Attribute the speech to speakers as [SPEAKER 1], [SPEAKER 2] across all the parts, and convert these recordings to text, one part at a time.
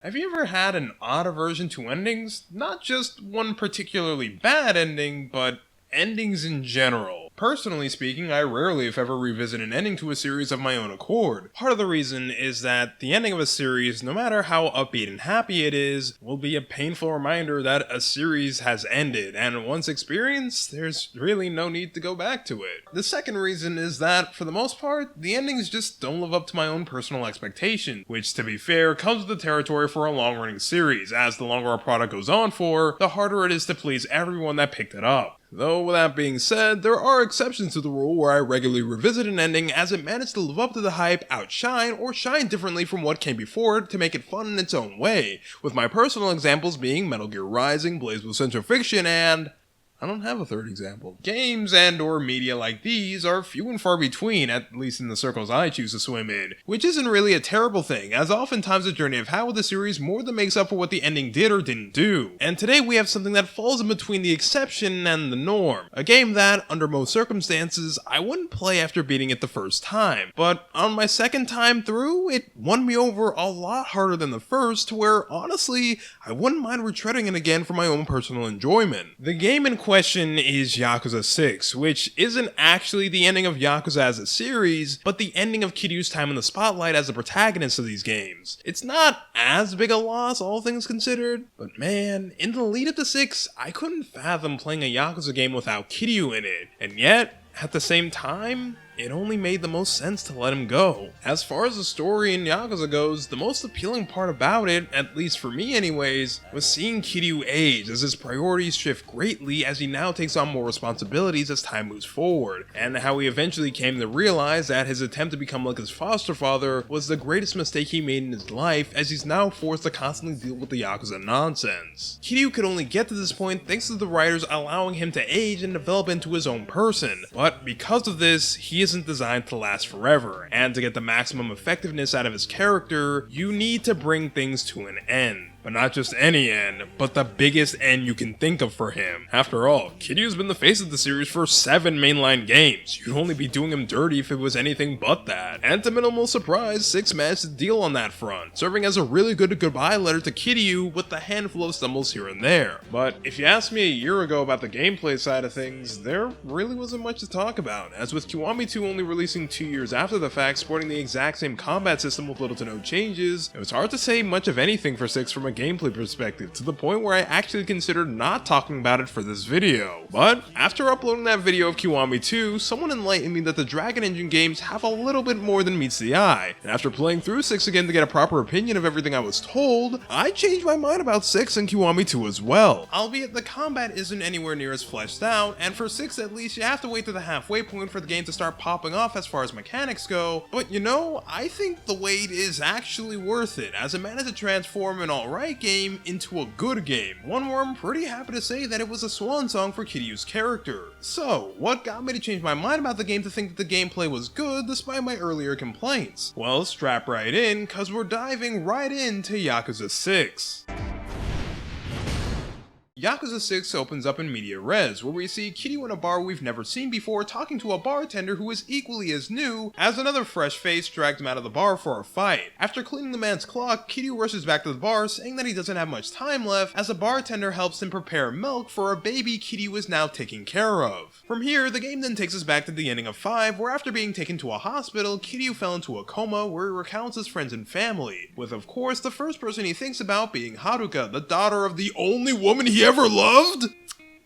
[SPEAKER 1] Have you ever had an odd aversion to endings? Not just one particularly bad ending, but endings in general. Personally speaking, I rarely if ever revisit an ending to a series of my own accord. Part of the reason is that the ending of a series, no matter how upbeat and happy it is, will be a painful reminder that a series has ended, and once experienced, there's really no need to go back to it. The second reason is that, for the most part, the endings just don't live up to my own personal expectations, which, to be fair, comes with the territory for a long-running series, as the longer a product goes on for, the harder it is to please everyone that picked it up. Though, with that being said, there are exceptions to the rule where I regularly revisit an ending as it managed to live up to the hype, outshine, or shine differently from what came before it to make it fun in its own way, with my personal examples being Metal Gear Rising, BlazBlue Central Fiction, and I don't have a third example. Games and or media like these are few and far between, at least in the circles I choose to swim in, which isn't really a terrible thing, as oftentimes the journey I've had with the series more than makes up for what the ending did or didn't do. And today we have something that falls in between the exception and the norm. A game that, under most circumstances, I wouldn't play after beating it the first time, but on my second time through, it won me over a lot harder than the first, to where, honestly, I wouldn't mind retreading it again for my own personal enjoyment. The game in question is Yakuza 6, which isn't actually the ending of Yakuza as a series, but the ending of Kiryu's time in the spotlight as the protagonist of these games. It's not as big a loss, all things considered, but man, in the lead up to 6, I couldn't fathom playing a Yakuza game without Kiryu in it, and yet, at the same time, it only made the most sense to let him go. As far as the story in Yakuza goes, the most appealing part about it, at least for me anyways, was seeing Kiryu age as his priorities shift greatly as he now takes on more responsibilities as time moves forward, and how he eventually came to realize that his attempt to become like his foster father was the greatest mistake he made in his life, as he's now forced to constantly deal with the Yakuza nonsense. Kiryu could only get to this point thanks to the writers allowing him to age and develop into his own person, but because of this, he isn't designed to last forever, and to get the maximum effectiveness out of his character, you need to bring things to an end. But not just any end, but the biggest end you can think of for him. After all, Kiryu's been the face of the series for 7 mainline games. You'd only be doing him dirty if it was anything but that. And to minimal surprise, 6 managed to deal on that front, serving as a really good goodbye letter to Kiryu with a handful of stumbles here and there. But if you asked me a year ago about the gameplay side of things, there really wasn't much to talk about, as with Kiwami 2 only releasing 2 years after the fact, sporting the exact same combat system with little to no changes, it was hard to say much of anything for 6 from a gameplay perspective, to the point where I actually considered not talking about it for this video. But after uploading that video of Kiwami 2, someone enlightened me that the Dragon Engine games have a little bit more than meets the eye, and after playing through 6 again to get a proper opinion of everything I was told, I changed my mind about 6 and Kiwami 2 as well. Albeit the combat isn't anywhere near as fleshed out, and for 6 at least you have to wait to the halfway point for the game to start popping off as far as mechanics go, but you know, I think the wait is actually worth it, as it managed to transform an alright game into a good game, one where I'm pretty happy to say that it was a swan song for Kiryu's character. So, what got me to change my mind about the game to think that the gameplay was good despite my earlier complaints? Well, strap right in, cause we're diving right into Yakuza 6. Yakuza 6 opens up in media res, where we see Kiryu in a bar we've never seen before talking to a bartender who is equally as new, as another fresh face dragged him out of the bar for a fight. After cleaning the man's clock, Kiryu rushes back to the bar saying that he doesn't have much time left, as a bartender helps him prepare milk for a baby Kiryu is now taking care of. From here, the game then takes us back to the ending of 5, where after being taken to a hospital, Kiryu fell into a coma where he recounts his friends and family, with of course the first person he thinks about being Haruka, the daughter of the only woman he ever loved?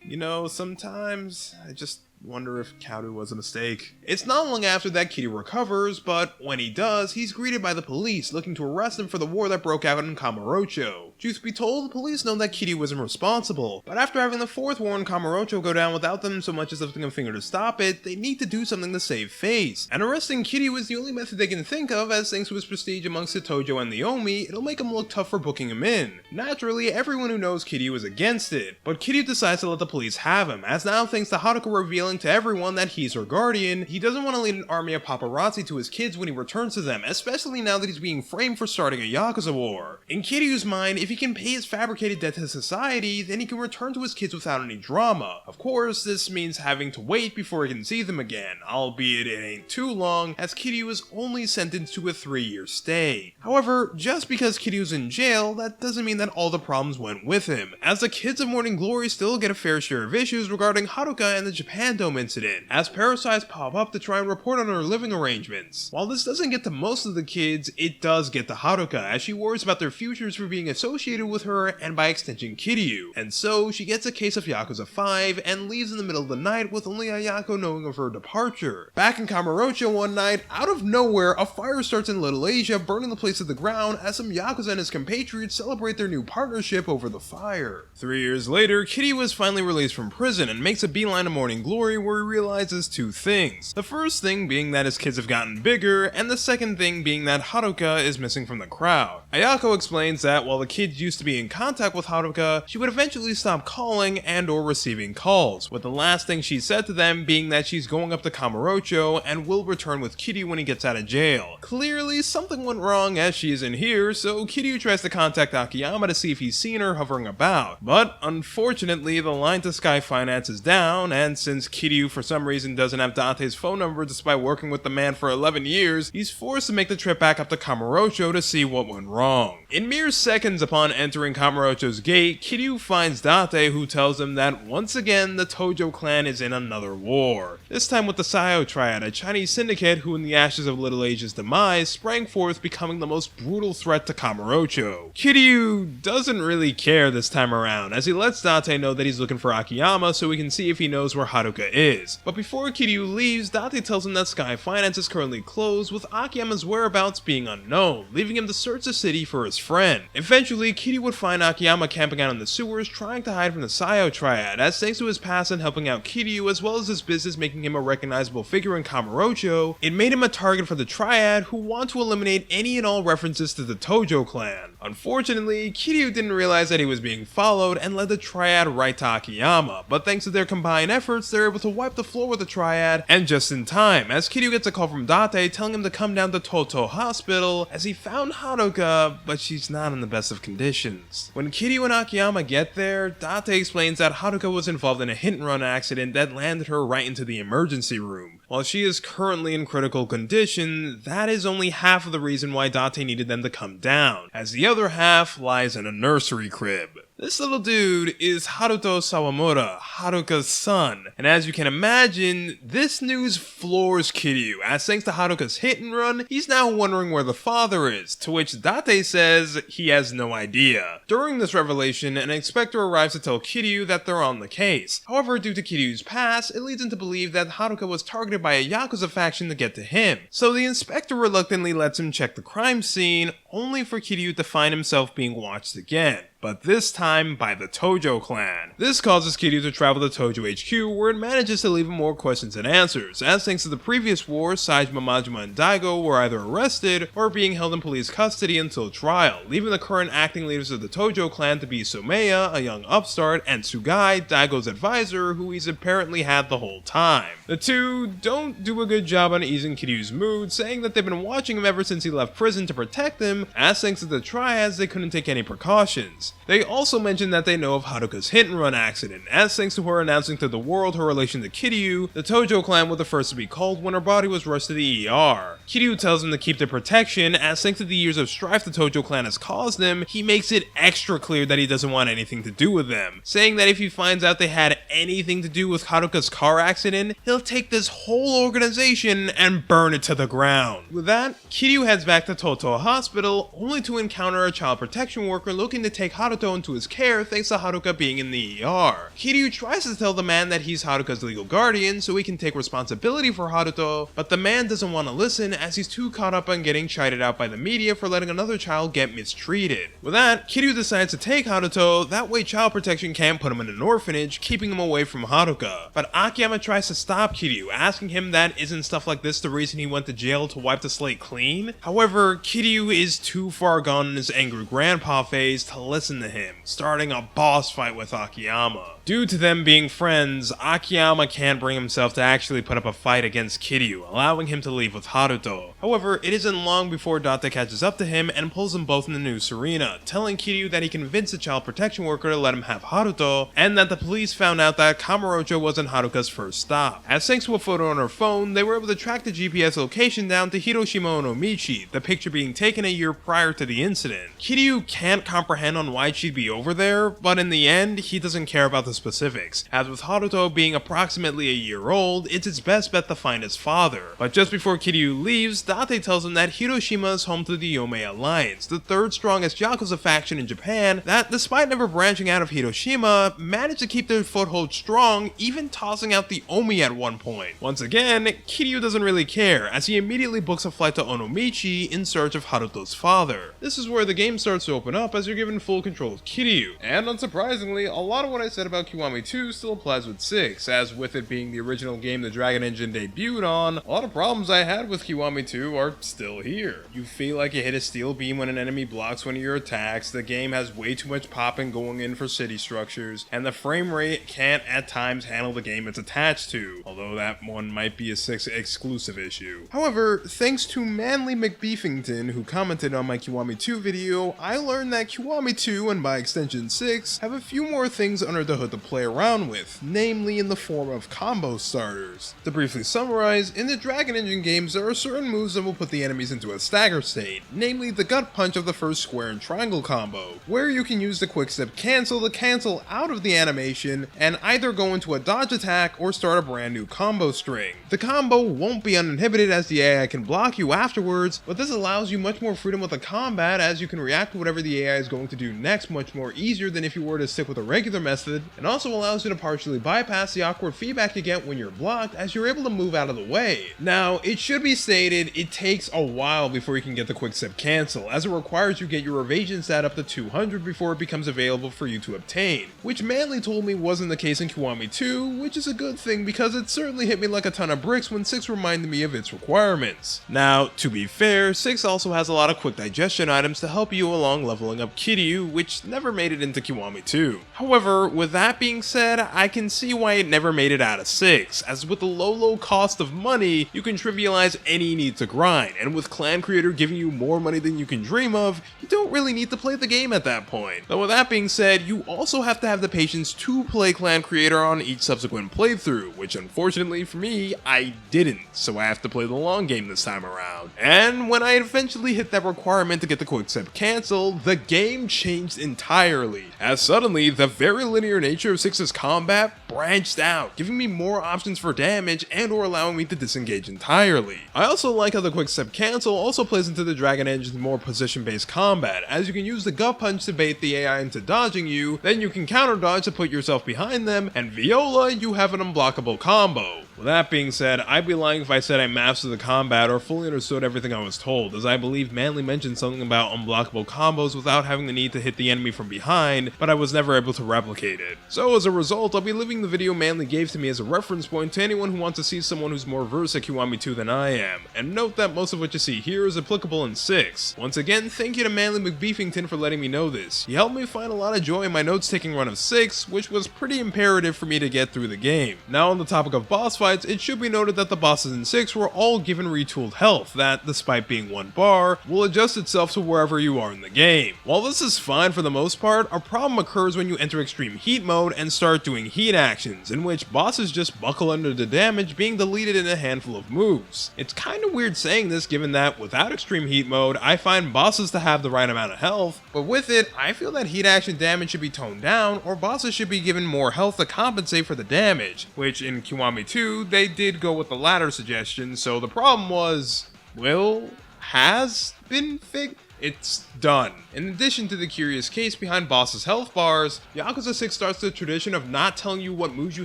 [SPEAKER 1] You know, sometimes I just wonder if Kaoru was a mistake. It's not long after that Kiryu recovers, but when he does, he's greeted by the police looking to arrest him for the war that broke out in Kamurocho. Truth be told, the police know that Kiryu wasn't responsible, but after having the 4th war in Kamurocho go down without them so much as lifting a finger to stop it, they need to do something to save face. And arresting Kiryu is the only method they can think of, as thanks to his prestige amongst Hitojo and the Omi, it'll make him look tough for booking him in. Naturally, everyone who knows Kiryu is against it, but Kiryu decides to let the police have him, as now thanks to Haruka revealing to everyone that he's her guardian, he doesn't want to lead an army of paparazzi to his kids when he returns to them, especially now that he's being framed for starting a Yakuza war. In Kiryu's mind, if he he can pay his fabricated debt to society, then he can return to his kids without any drama. Of course, this means having to wait before he can see them again, albeit it ain't too long, as Kiryu is only sentenced to a 3-year stay. However, just because Kiryu's in jail, that doesn't mean that all the problems went with him, as the kids of Morning Glory still get a fair share of issues regarding Haruka and the Japan Dome incident, as parasites pop up to try and report on her living arrangements. While this doesn't get to most of the kids, it does get to Haruka, as she worries about their futures for being associated with her and by extension Kiryu, and so she gets a case of Yakuza 5 and leaves in the middle of the night with only Ayako knowing of her departure. Back in Kamurocho one night, out of nowhere, a fire starts in Little Asia, burning the place to the ground as some Yakuza and his compatriots celebrate their new partnership over the fire. 3 years later, Kiryu is finally released from prison and makes a beeline to Morning Glory, where he realizes two things. The first thing being that his kids have gotten bigger, and the second thing being that Haruka is missing from the crowd. Ayako explains that while the kids used to be in contact with Haruka, she would eventually stop calling and or receiving calls, with the last thing she said to them being that she's going up to Kamurocho and will return with Kiryu when he gets out of jail. Clearly, something went wrong as she isn't here, so Kiryu tries to contact Akiyama to see if he's seen her hovering about. But unfortunately, the line to Sky Finance is down, and since Kiryu for some reason doesn't have Dante's phone number despite working with the man for 11 years, he's forced to make the trip back up to Kamurocho to see what went wrong. In mere seconds upon entering Kamurocho's gate, Kiryu finds Date, who tells him that once again the Tojo clan is in another war. This time with the Sayo Triad, a Chinese syndicate who in the ashes of Little Asia's demise sprang forth, becoming the most brutal threat to Kamurocho. Kiryu doesn't really care this time around, as he lets Date know that he's looking for Akiyama so he can see if he knows where Haruka is. But before Kiryu leaves, Date tells him that Sky Finance is currently closed, with Akiyama's whereabouts being unknown, leaving him to search the city for his friend. Eventually, Kiryu would find Akiyama camping out in the sewers, trying to hide from the Sayo Triad, as thanks to his past in helping out Kiryu as well as his business making him a recognizable figure in Kamurocho, it made him a target for the Triad, who want to eliminate any and all references to the Tojo clan. Unfortunately, Kiryu didn't realize that he was being followed and led the Triad right to Akiyama, but thanks to their combined efforts, they're able to wipe the floor with the Triad, and just in time, as Kiryu gets a call from Date telling him to come down to Toto Hospital, as he found Haruka, but she's not in the best of conditions. When Kiryu and Akiyama get there, Date explains that Haruka was involved in a hit-and-run accident that landed her right into the emergency room. While she is currently in critical condition, that is only half of the reason why Date needed them to come down, as the other half lies in a nursery crib. This little dude is Haruto Sawamura, Haruka's son, and as you can imagine, this news floors Kiryu, as thanks to Haruka's hit and run, he's now wondering where the father is, to which Date says he has no idea. During this revelation, an inspector arrives to tell Kiryu that they're on the case. However, due to Kiryu's past, it leads him to believe that Haruka was targeted by a Yakuza faction to get to him, so the inspector reluctantly lets him check the crime scene, only for Kiryu to find himself being watched again, but this time by the Tojo clan. This causes Kiryu to travel to Tojo HQ, where it manages to leave him more questions than answers, as thanks to the previous war, Saejima, Majima, and Daigo were either arrested or being held in police custody until trial, leaving the current acting leaders of the Tojo clan to be Someya, a young upstart, and Tsugai, Daigo's advisor, who he's apparently had the whole time. The two don't do a good job on easing Kiryu's mood, saying that they've been watching him ever since he left prison to protect him, as thanks to the triads they couldn't take any precautions. They also mention that they know of Haruka's hit-and-run accident, as thanks to her announcing to the world her relation to Kiryu, the Tojo clan were the first to be called when her body was rushed to the ER. Kiryu tells them to keep their protection, as thanks to the years of strife the Tojo clan has caused them, he makes it extra clear that he doesn't want anything to do with them, saying that if he finds out they had anything to do with Haruka's car accident, he'll take this whole organization and burn it to the ground. With that, Kiryu heads back to Toto Hospital, only to encounter a child protection worker looking to take Haruto into his care thanks to Haruka being in the ER. Kiryu tries to tell the man that he's Haruka's legal guardian so he can take responsibility for Haruto, but the man doesn't want to listen as he's too caught up on getting chided out by the media for letting another child get mistreated. With that, Kiryu decides to take Haruto, that way child protection can't put him in an orphanage, keeping him away from Haruka. But Akiyama tries to stop Kiryu, asking him that isn't stuff like this the reason he went to jail to wipe the slate clean? However, Kiryu is too far gone in his angry grandpa phase to listen listen to him, starting a boss fight with Akiyama. Due to them being friends, Akiyama can't bring himself to actually put up a fight against Kiryu, allowing him to leave with Haruto. However, it isn't long before Date catches up to him and pulls them both in the noose arena, telling Kiryu that he convinced the child protection worker to let him have Haruto, and that the police found out that Kamurocho wasn't Haruka's first stop. As thanks to a photo on her phone, they were able to track the GPS location down to Hiroshima Onomichi, the picture being taken a year prior to the incident. Kiryu can't comprehend on why she'd be over there, but in the end, he doesn't care about the specifics, as with Haruto being approximately a year old, it's his best bet to find his father. But just before Kiryu leaves, Date tells him that Hiroshima is home to the Yomei Alliance, the third strongest Yakuza faction in Japan that, despite never branching out of Hiroshima, managed to keep their foothold strong, even tossing out the Omi at one point. Once again, Kiryu doesn't really care, as he immediately books a flight to Onomichi in search of Haruto's father. This is where the game starts to open up as you're given full control of Kiryu. And unsurprisingly, a lot of what I said about Kiwami 2 still applies with 6, as with it being the original game the Dragon Engine debuted on, a lot of problems I had with Kiwami 2 are still here. You feel like you hit a steel beam when an enemy blocks one of your attacks, the game has way too much popping going in for city structures, and the frame rate can't at times handle the game it's attached to, although that one might be a 6 exclusive issue. However, thanks to Manly McBeefington, who commented on my Kiwami 2 video, I learned that Kiwami 2, and by extension 6, have a few more things under the hood to play around with, namely in the form of combo starters. To briefly summarize, in the Dragon Engine games there are certain moves that will put the enemies into a stagger state, namely the gut punch of the first square and triangle combo, where you can use the quick step cancel to cancel out of the animation and either go into a dodge attack or start a brand new combo string. The combo won't be uninhibited as the AI can block you afterwards, but this allows you much more freedom with the combat as you can react to whatever the AI is going to do next much more easier than if you were to stick with a regular method, and also allows you to partially bypass the awkward feedback you get when you're blocked as you're able to move out of the way. Now, it should be stated, it takes a while before you can get the quick step cancel, as it requires you get your evasion stat up to 200 before it becomes available for you to obtain, which Manly told me wasn't the case in Kiwami 2, which is a good thing because it certainly hit me like a ton of bricks when 6 reminded me of its requirements. Now, to be fair, 6 also has a lot of quick digestion items to help you along leveling up Kiryu, which never made it into Kiwami 2. However, with that being said, I can see why it never made it out of 6, as with the low cost of money, you can trivialize any need to grind, and with Clan Creator giving you more money than you can dream of, you don't really need to play the game at that point. Though with that being said, you also have to have the patience to play Clan Creator on each subsequent playthrough, which unfortunately for me, I didn't, so I have to play the long game this time around. And when I eventually hit that requirement to get the quick step cancel, the game changed entirely, as suddenly the very linear nature of 6's combat branched out, giving me more options for damage and or allowing me to disengage entirely. I also like how the quick step cancel also plays into the Dragon Engine's more position-based combat, as you can use the gut punch to bait the AI into dodging you, then you can counter dodge to put yourself behind them, and Viola, you have an unblockable combo. With that being said, I'd be lying if I said I mastered the combat or fully understood everything I was told, as I believe Manly mentioned something about unblockable combos without having the need to hit the enemy from behind, but I was never able to replicate it. So as a result, I'll be leaving the video Manly gave to me as a reference point to anyone who wants to see someone who's more versed at Kiwami 2 than I am, and note that most of what you see here is applicable in 6. Once again, thank you to Manly McBeefington for letting me know this. He helped me find a lot of joy in my notes-taking run of 6, which was pretty imperative for me to get through the game. Now on the topic of boss fights, it should be noted that the bosses in 6 were all given retooled health that, despite being one bar, will adjust itself to wherever you are in the game. While this is fine for the most part, a problem occurs when you enter extreme heat mode and start doing heat actions, in which bosses just buckle under the damage being deleted in a handful of moves. It's kinda weird saying this given that without extreme heat mode, I find bosses to have the right amount of health, but with it, I feel that heat action damage should be toned down, or bosses should be given more health to compensate for the damage, which in Kiwami 2, they did go with the latter suggestion, so the problem was, well, has been fixed. It's done. In addition to the curious case behind bosses' health bars, Yakuza 6 starts the tradition of not telling you what moves you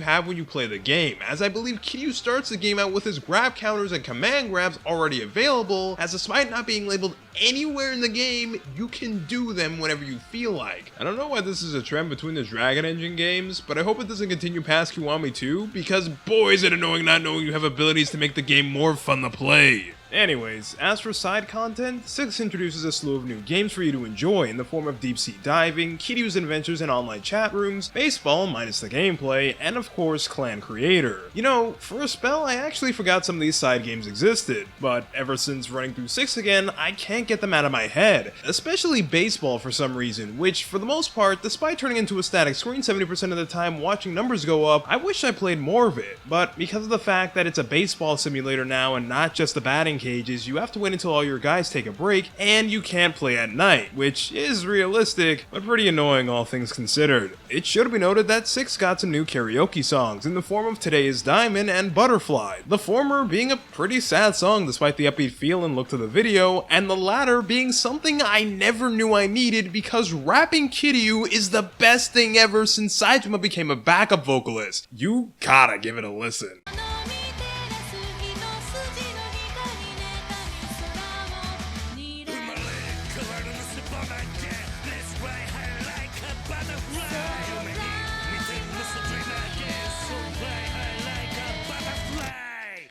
[SPEAKER 1] have when you play the game, as I believe Kiryu starts the game out with his grab counters and command grabs already available, as despite not being labeled anywhere in the game, you can do them whenever you feel like. I don't know why this is a trend between the Dragon Engine games, but I hope it doesn't continue past Kiwami 2, because boy is it annoying not knowing you have abilities to make the game more fun to play. Anyways, as for side content, 6 introduces a slew of new games for you to enjoy in the form of deep sea diving, Kiryu's adventures in online chat rooms, baseball minus the gameplay, and of course Clan Creator. You know, for a spell I actually forgot some of these side games existed, but ever since running through 6 again, I can't get them out of my head. Especially baseball for some reason, which for the most part, despite turning into a static screen 70% of the time watching numbers go up, I wish I played more of it. But because of the fact that it's a baseball simulator now and not just the batting cages, you have to wait until all your guys take a break, and you can't play at night, which is realistic, but pretty annoying all things considered. It should be noted that 6 got some new karaoke songs in the form of Today's Diamond and Butterfly, the former being a pretty sad song despite the upbeat feel and look to the video, and the latter being something I never knew I needed because rapping Kiryu is the best thing ever since Saitama became a backup vocalist. You gotta give it a listen.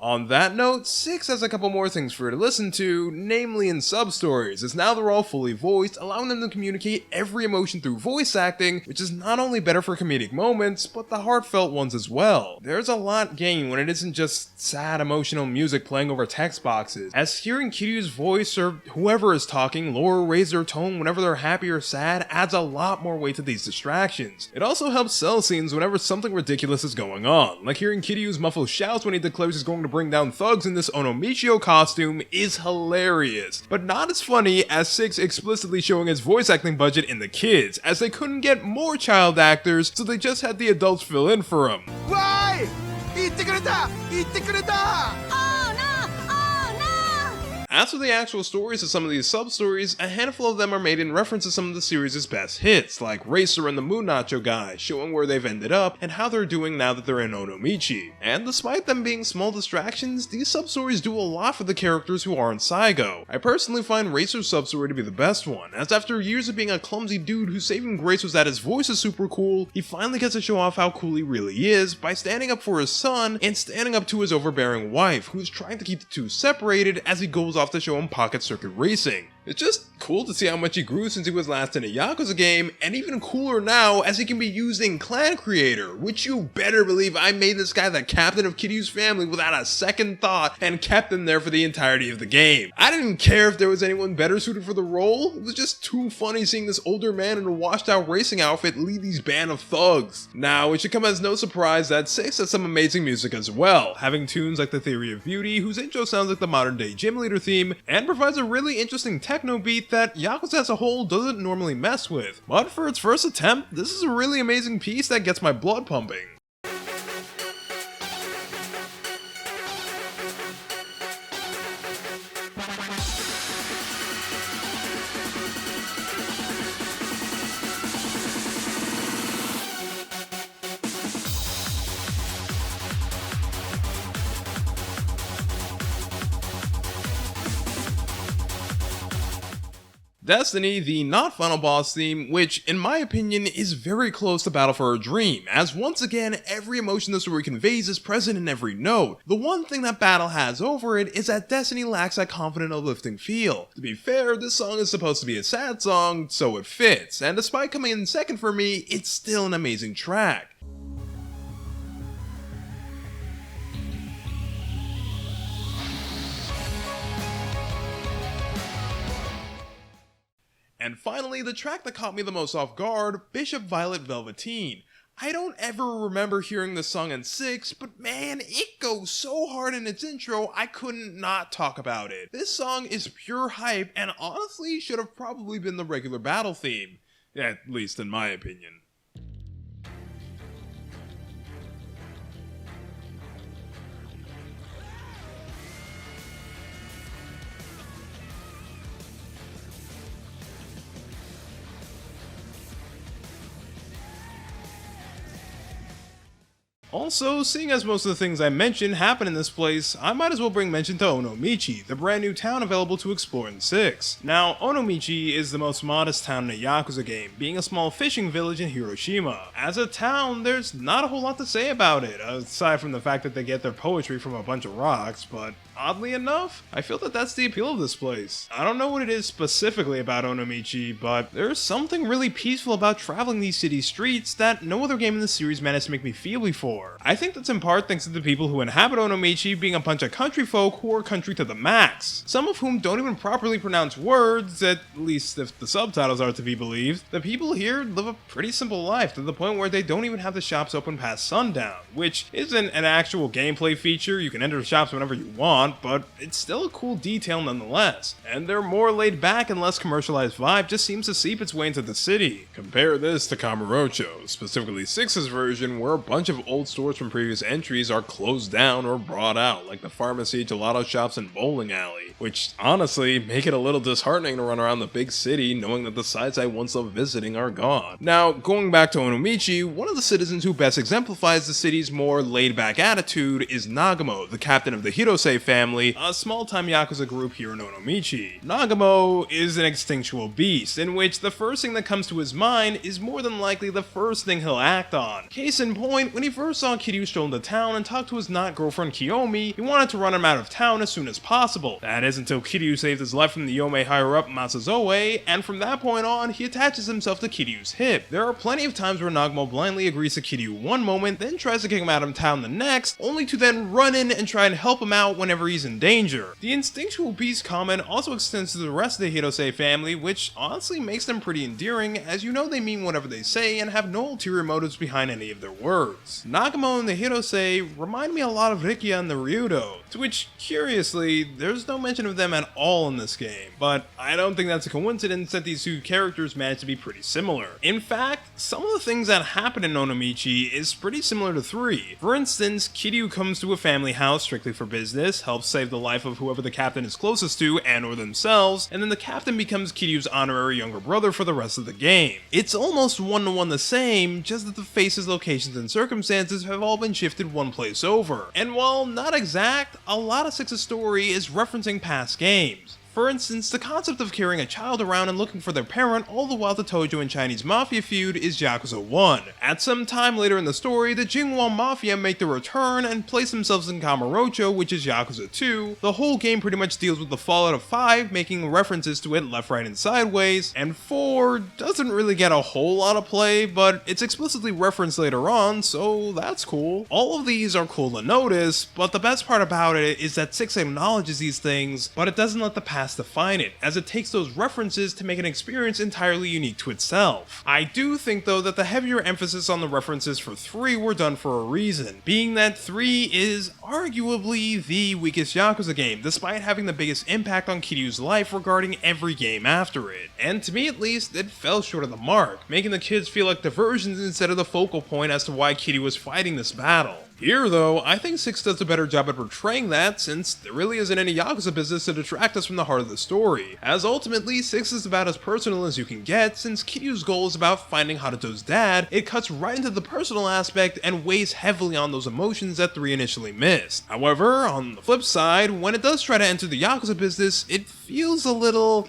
[SPEAKER 1] On that note, 6 has a couple more things for you to listen to, namely in sub-stories, as now they're all fully voiced, allowing them to communicate every emotion through voice acting, which is not only better for comedic moments, but the heartfelt ones as well. There's a lot gained when it isn't just sad emotional music playing over text boxes, as hearing Kiryu's voice or whoever is talking lower or raise their tone whenever they're happy or sad adds a lot more weight to these distractions. It also helps sell scenes whenever something ridiculous is going on, like hearing Kiryu's muffled shouts when he declares he's going to bring down thugs in this Onomichio costume is hilarious, but not as funny as 6 explicitly showing his voice acting budget in the kids, as they couldn't get more child actors, so they just had the adults fill in for him.
[SPEAKER 2] Why? 言ってくれた! 言ってくれた!
[SPEAKER 1] As for the actual stories of some of these sub-stories, a handful of them are made in reference to some of the series' best hits, like Racer and the Moon Nacho guy, showing where they've ended up and how they're doing now that they're in Onomichi. And despite them being small distractions, these sub-stories do a lot for the characters who aren't Saigo. I personally find Racer's sub-story to be the best one, as after years of being a clumsy dude whose saving grace was that his voice is super cool, he finally gets to show off how cool he really is by standing up for his son and standing up to his overbearing wife, who's trying to keep the two separated as he goes off to show him pocket circuit racing. It's just cool to see how much he grew since he was last in a Yakuza game, and even cooler now as he can be used in Clan Creator, which you better believe I made this guy the captain of Kiryu's family without a second thought and kept him there for the entirety of the game. I didn't care if there was anyone better suited for the role, it was just too funny seeing this older man in a washed out racing outfit lead these band of thugs. Now, it should come as no surprise that 6 has some amazing music as well, having tunes like The Theory of Beauty, whose intro sounds like the modern day gym leader theme, and provides a really interesting techno beat that Yakuza as a whole doesn't normally mess with. But for its first attempt, this is a really amazing piece that gets my blood pumping. Destiny, the not final boss theme, which in my opinion is very close to Battle for a Dream, as once again every emotion the story conveys is present in every note. The one thing that Battle has over it is that Destiny lacks that confident uplifting feel. To be fair, this song is supposed to be a sad song, so it fits, and despite coming in second for me, it's still an amazing track. And finally, the track that caught me the most off guard, Bishop Violet Velveteen. I don't ever remember hearing this song in 6, but man, it goes so hard in its intro, I couldn't not talk about it. This song is pure hype, and honestly should have probably been the regular battle theme. At least in my opinion. Also, seeing as most of the things I mentioned happen in this place, I might as well bring mention to Onomichi, the brand new town available to explore in 6. Now, Onomichi is the most modest town in a Yakuza game, being a small fishing village in Hiroshima. As a town, there's not a whole lot to say about it, aside from the fact that they get their poetry from a bunch of rocks, but oddly enough, I feel that that's the appeal of this place. I don't know what it is specifically about Onomichi, but there's something really peaceful about traveling these city streets that no other game in the series managed to make me feel before. I think that's in part thanks to the people who inhabit Onomichi being a bunch of country folk who are country to the max, some of whom don't even properly pronounce words, at least if the subtitles are to be believed. The people here live a pretty simple life to the point where they don't even have the shops open past sundown, which isn't an actual gameplay feature. You can enter the shops whenever you want, but it's still a cool detail nonetheless. And their more laid back and less commercialized vibe just seems to seep its way into the city. Compare this to Kamurocho, specifically 6's version, where a bunch of old stores from previous entries are closed down or brought out, like the pharmacy, gelato shops, and bowling alley, which honestly make it a little disheartening to run around the big city knowing that the sites I once loved visiting are gone. Now, going back to Onomichi, one of the citizens who best exemplifies the city's more laid-back attitude is Nagamo, the captain of the Hirose family, a small-time Yakuza group here in Onomichi. Nagamo is an instinctual beast, in which the first thing that comes to his mind is more than likely the first thing he'll act on. Case in point, when he first saw Kiryu stroll into town and talk to his not-girlfriend Kiyomi, he wanted to run him out of town as soon as possible. That is until Kiryu saved his life from the Yome higher-up Masazoe, and from that point on, he attaches himself to Kiryu's hip. There are plenty of times where Nagamo blindly agrees to Kiryu one moment, then tries to kick him out of town the next, only to then run in and try and help him out whenever he's in danger. The instinctual beast comment also extends to the rest of the Hirose family, which honestly makes them pretty endearing, as you know they mean whatever they say and have no ulterior motives behind any of their words. Nagamo and the Hirose remind me a lot of Rikia and the Ryudo, to which, curiously, there's no mention of them at all in this game, but I don't think that's a coincidence that these two characters manage to be pretty similar. In fact, some of the things that happen in Onomichi is pretty similar to 3. For instance, Kiryu comes to a family house strictly for business, helps save the life of whoever the captain is closest to and or themselves, and then the captain becomes Kiryu's honorary younger brother for the rest of the game. It's almost one-to-one the same, just that the faces, locations, and circumstances have all been shifted one place over. And while not exact, a lot of 6's story is referencing past games. For instance, the concept of carrying a child around and looking for their parent all the while the Tojo and Chinese Mafia feud is Yakuza 1. At some time later in the story, the Jingwa Mafia make their return and place themselves in Kamurocho, which is Yakuza 2. The whole game pretty much deals with the fallout of 5, making references to it left, right, and sideways, and 4 doesn't really get a whole lot of play, but it's explicitly referenced later on, so that's cool. All of these are cool to notice, but the best part about it is that 6 acknowledges these things, but it doesn't let the past define it, as it takes those references to make an experience entirely unique to itself. I do think though that the heavier emphasis on the references for 3 were done for a reason, being that 3 is arguably the weakest Yakuza game, despite having the biggest impact on Kiryu's life regarding every game after it. And to me at least, it fell short of the mark, making the kids feel like diversions instead of the focal point as to why Kiryu was fighting this battle. Here though, I think 6 does a better job at portraying that, since there really isn't any Yakuza business to detract us from the heart of the story, as ultimately 6 is about as personal as you can get. Since Kiryu's goal is about finding Haruto's dad, it cuts right into the personal aspect and weighs heavily on those emotions that 3 initially missed. However, on the flip side, when it does try to enter the Yakuza business, it feels a little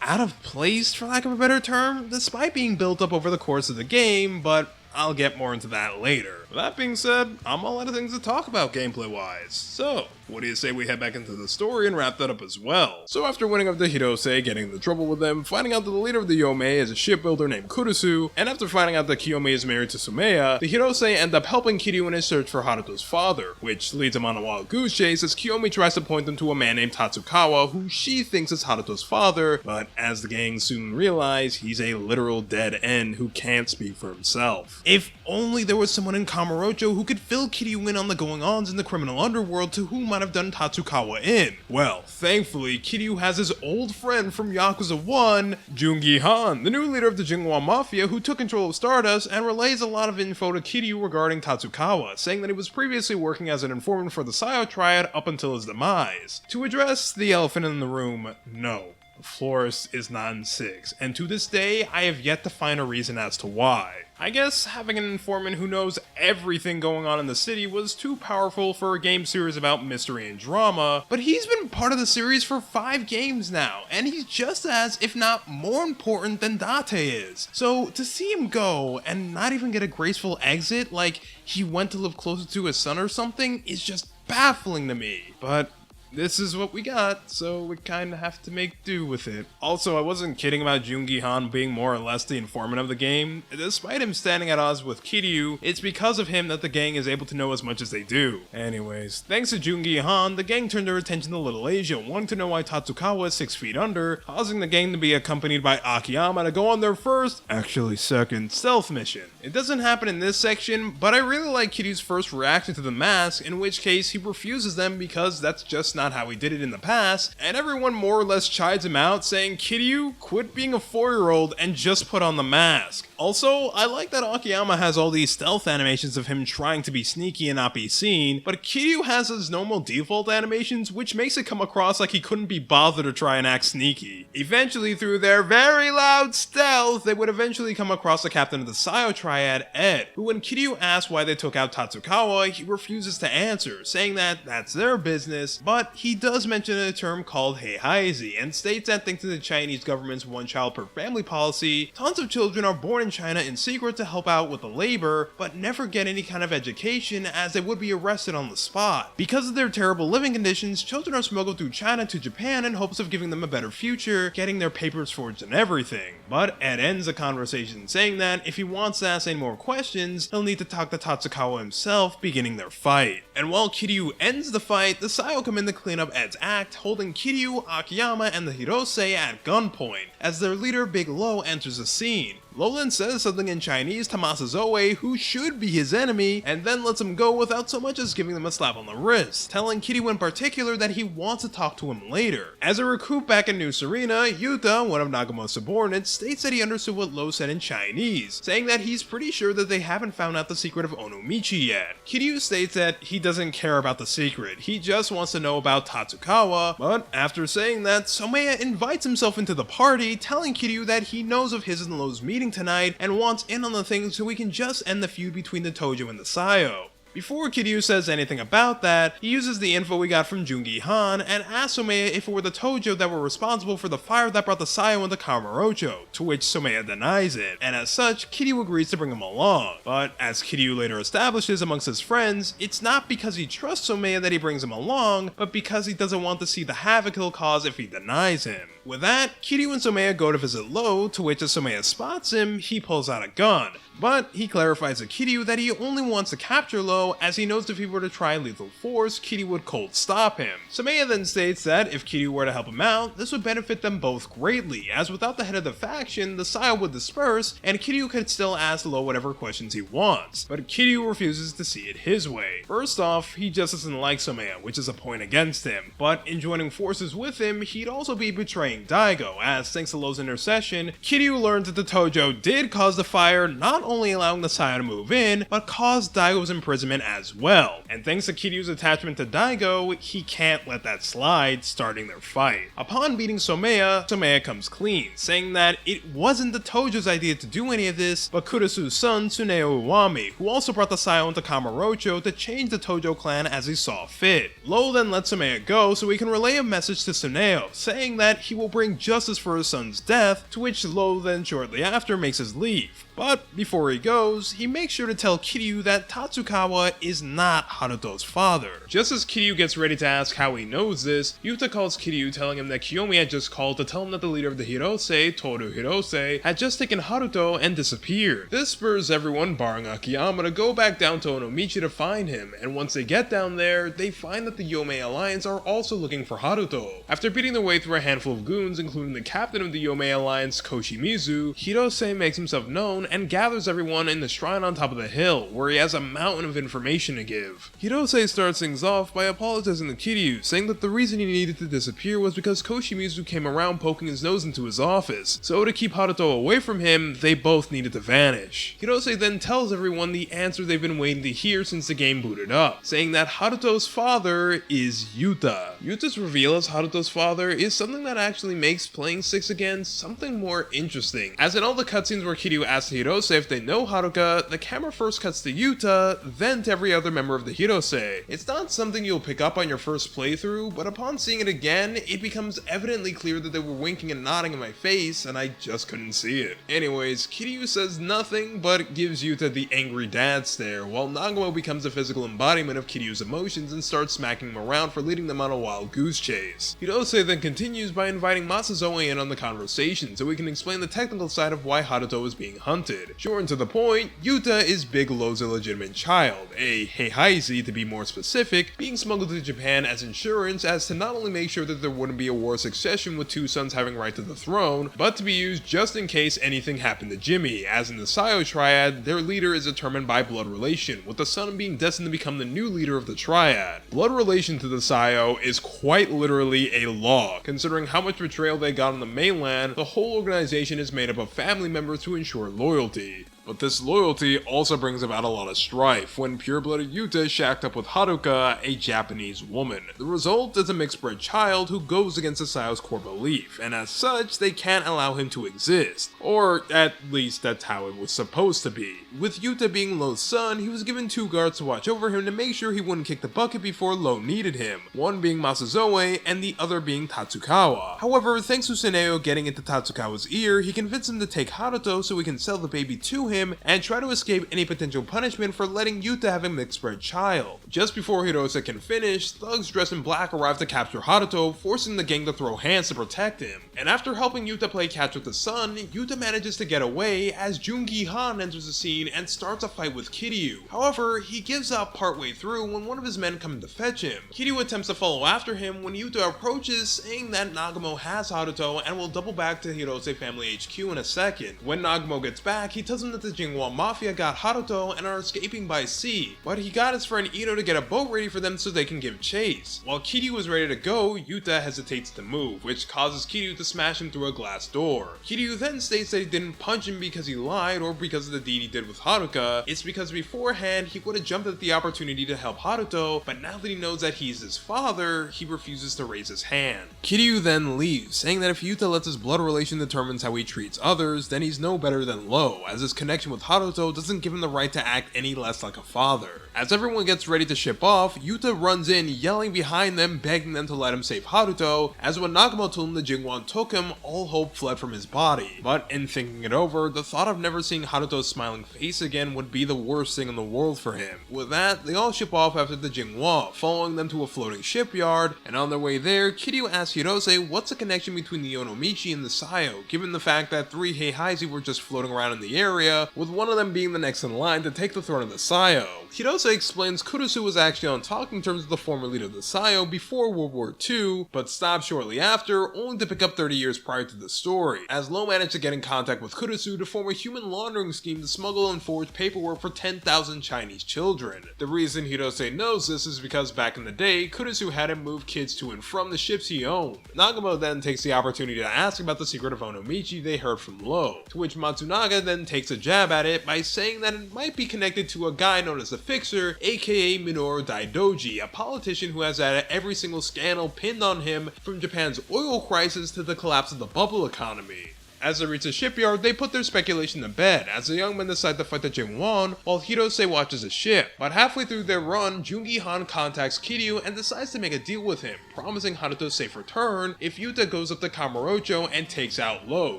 [SPEAKER 1] out of place, for lack of a better term, despite being built up over the course of the game, but I'll get more into that later. With that being said, I'm all out of things to talk about gameplay-wise, so what do you say we head back into the story and wrap that up as well? So after winning up the Hirose, getting into trouble with them, finding out that the leader of the Yome is a shipbuilder named Kurusu, and after finding out that Kiyomi is married to Sumeya, the Hirose end up helping Kiryu in his search for Haruto's father, which leads him on a wild goose chase as Kiyomi tries to point them to a man named Tatsukawa who she thinks is Haruto's father, but as the gang soon realize, he's a literal dead end who can't speak for himself. If only there was someone in Kamurocho who could fill Kiryu in on the going-ons in the criminal underworld to whom might have done Tatsukawa in. Well, thankfully, Kiryu has his old friend from Yakuza 1, Jungi Han, the new leader of the Jingwa Mafia who took control of Stardust and relays a lot of info to Kiryu regarding Tatsukawa, saying that he was previously working as an informant for the Sayo Triad up until his demise. To address the elephant in the room, no. Florist is not in 6, and to this day, I have yet to find a reason as to why. I guess having an informant who knows everything going on in the city was too powerful for a game series about mystery and drama, but he's been part of the series for 5 games now, and he's just as, if not more important than Date is. So to see him go and not even get a graceful exit like he went to live closer to his son or something is just baffling to me. But this is what we got, so we kinda have to make do with it. Also, I wasn't kidding about Joongi Han being more or less the informant of the game. Despite him standing at odds with Kiryu, it's because of him that the gang is able to know as much as they do. Anyways, thanks to Joongi Han, the gang turned their attention to Little Asia, wanting to know why Tatsukawa is 6 feet under, causing the gang to be accompanied by Akiyama to go on their first, actually second, stealth mission. It doesn't happen in this section, but I really like Kiryu's first reaction to the mask, in which case he refuses them because that's just not how he did it in the past, and everyone more or less chides him out, saying, "Kiryu, quit being a 4-year-old and just put on the mask." Also, I like that Akiyama has all these stealth animations of him trying to be sneaky and not be seen, but Kiryu has his normal default animations, which makes it come across like he couldn't be bothered to try and act sneaky. Eventually, through their very loud stealth, they would eventually come across the captain of the Sayo Triad, Ed, who when Kiryu asks why they took out Tatsukawa, he refuses to answer, saying that that's their business, but he does mention a term called heihaizi, and states that thanks to the Chinese government's one-child per family policy, tons of children are born in China in secret to help out with the labor, but never get any kind of education as they would be arrested on the spot. Because of their terrible living conditions, children are smuggled through China to Japan in hopes of giving them a better future, getting their papers forged and everything. But Ed ends the conversation saying that if he wants to ask any more questions, he'll need to talk to Tatsukawa himself, beginning their fight. And while Kiryu ends the fight, the Sayo come in to clean up Ed's act, holding Kiryu, Akiyama, and the Hirose at gunpoint, as their leader Big Lo enters the scene. Lo then says something in Chinese to Masazoe, who should be his enemy, and then lets him go without so much as giving them a slap on the wrist, telling Kiryu in particular that he wants to talk to him later. As a recruit back in New Serena, Yuta, one of Nagamo's subordinates, states that he understood what Lo said in Chinese, saying that he's pretty sure that they haven't found out the secret of Onomichi yet. Kiryu states that he doesn't care about the secret, he just wants to know about Tatsukawa, but after saying that, Somaya invites himself into the party, telling Kiryu that he knows of his and Lo's meeting tonight and wants in on the thing so we can just end the feud between the Tojo and the Sayo. Before Kiryu says anything about that, he uses the info we got from Joongi Han and asks Somaya if it were the Tojo that were responsible for the fire that brought the Sayo into Kamurocho, to which Somaya denies it, and as such, Kiryu agrees to bring him along. But as Kiryu later establishes amongst his friends, it's not because he trusts Somaya that he brings him along, but because he doesn't want to see the havoc he'll cause if he denies him. With that, Kiryu and Somaya go to visit Lo, to which as Somaya spots him, he pulls out a gun. But he clarifies to Kiryu that he only wants to capture Lo, as he knows if he were to try lethal force, Kiryu would cold stop him. Somaya then states that if Kiryu were to help him out, this would benefit them both greatly, as without the head of the faction, the Sayo would disperse, and Kiryu could still ask Lo whatever questions he wants. But Kiryu refuses to see it his way. First off, he just doesn't like Somaya, which is a point against him, but in joining forces with him, he'd also be betraying Daigo, as thanks to Lo's intercession, Kiryu learned that the Tojo did cause the fire, not only allowing the Sayo to move in, but caused Daigo's imprisonment as well. And thanks to Kiryu's attachment to Daigo, he can't let that slide, starting their fight. Upon beating Somaya, Somaya comes clean, saying that it wasn't the Tojo's idea to do any of this, but Kurasu's son, Tsuneo Uwami, who also brought the Sayo into Kamurocho to change the Tojo clan as he saw fit. Lo then lets Somaya go so he can relay a message to Tsuneo, saying that he will bring justice for his son's death, to which Lo then shortly after makes his leave. But before he goes, he makes sure to tell Kiryu that Tatsukawa is not Haruto's father. Just as Kiryu gets ready to ask how he knows this, Yuta calls Kiryu, telling him that Kiyomi had just called to tell him that the leader of the Hirose, Toru Hirose, had just taken Haruto and disappeared. This spurs everyone, barring Akiyama, to go back down to Onomichi to find him, and once they get down there, they find that the Yomei Alliance are also looking for Haruto. After beating their way through a handful of goons, including the captain of the Yomei Alliance, Koshimizu, Hirose makes himself known and gathers everyone in the shrine on top of the hill, where he has a mountain of information to give. Hirose starts things off by apologizing to Kiryu, saying that the reason he needed to disappear was because Koshimizu came around poking his nose into his office, so to keep Haruto away from him, they both needed to vanish. Hirose then tells everyone the answer they've been waiting to hear since the game booted up, saying that Haruto's father is Yuta. Yuta's reveal as Haruto's father is something that actually actually makes playing 6 again something more interesting, as in all the cutscenes where Kiryu asks the Hirose if they know Haruka, the camera first cuts to Yuta, then to every other member of the Hirose. It's not something you'll pick up on your first playthrough, but upon seeing it again, it becomes evidently clear that they were winking and nodding in my face, and I just couldn't see it. Anyways, Kiryu says nothing, but gives Yuta the angry dad stare, while Nagamo becomes a physical embodiment of Kiryu's emotions and starts smacking him around for leading them on a wild goose chase. Hirose then continues by inviting Masazoe in on the conversation so we can explain the technical side of why Haruto is being hunted. Short and to the point, Yuta is Big Low's illegitimate child, a Heihaizi to be more specific, being smuggled to Japan as insurance as to not only make sure that there wouldn't be a war of succession with 2 sons having right to the throne, but to be used just in case anything happened to Jimmy, as in the Sayo triad, their leader is determined by blood relation, with the son being destined to become the new leader of the triad. Blood relation to the Sayo is quite literally a law. Considering how much betrayal they got on the mainland, the whole organization is made up of family members to ensure loyalty. But this loyalty also brings about a lot of strife when pure-blooded Yuta is shacked up with Haruka, a Japanese woman. The result is a mixed-bred child who goes against the Sayo's core belief, and as such, they can't allow him to exist. Or at least that's how it was supposed to be. With Yuta being Low's son, he was given 2 guards to watch over him to make sure he wouldn't kick the bucket before Low needed him, one being Masazoe and the other being Tatsukawa. However, thanks to Tsuneo getting into Tatsukawa's ear, he convinced him to take Haruto so he can sell the baby to him and try to escape any potential punishment for letting Yuta have a mixed-bred child. Just before Hirose can finish, thugs dressed in black arrive to capture Haruto, forcing the gang to throw hands to protect him. And after helping Yuta play catch with the son, Yuta manages to get away as Jungi Han enters the scene and starts a fight with Kiryu. However, he gives up partway through when one of his men come to fetch him. Kiryu attempts to follow after him when Yuta approaches, saying that Nagamo has Haruto and will double back to Hirose Family HQ in a second. When Nagamo gets back, he tells him that the Jinghua Mafia got Haruto and are escaping by sea, but he got his friend Ito to get a boat ready for them so they can give chase. While Kiryu is ready to go, Yuta hesitates to move, which causes Kiryu to smash him through a glass door. Kiryu then states that he didn't punch him because he lied or because of the deed he did with Haruka, it's because beforehand he would have jumped at the opportunity to help Haruto, but now that he knows that he's his father, he refuses to raise his hand. Kiryu then leaves, saying that if Yuta lets his blood relation determines how he treats others, then he's no better than Low, as his connection with Haruto doesn't give him the right to act any less like a father. As everyone gets ready to ship off, Yuta runs in, yelling behind them, begging them to let him save Haruto, as when Nagamo told him the Jinguan took him, all hope fled from his body. But in thinking it over, the thought of never seeing Haruto's smiling face again would be the worst thing in the world for him. With that, they all ship off after the Jinghua, following them to a floating shipyard, and on their way there, Kiryu asks Hirose what's the connection between the Yonomichi and the Sayo, given the fact that 3 Heihaizi were just floating around in the area, with one of them being the next in line to take the throne of the Sayo. Hirose explains Kurusu was actually on talking terms with the former leader of the Sayo before World War II, but stopped shortly after, only to pick up 30 years prior to the story, as Low managed to get in contact with Kurusu to form a human laundering scheme to smuggle and forge paperwork for 10,000 Chinese children. The reason Hirose knows this is because back in the day, Kurusu had him move kids to and from the ships he owned. Nagamo then takes the opportunity to ask about the secret of Onomichi they heard from Low, to which Matsunaga then takes a jab at it by saying that it might be connected to a guy known as the Fixer, aka Minoru Daidoji, a politician who has had every single scandal pinned on him from Japan's oil crisis to the collapse of the bubble economy. As they reach the shipyard, they put their speculation to bed, as the young men decide to fight the Jinguan, while Hirose watches the ship. But halfway through their run, Jungi Han contacts Kiryu and decides to make a deal with him, promising Haruto's safe return if Yuta goes up to Kamurocho and takes out Low,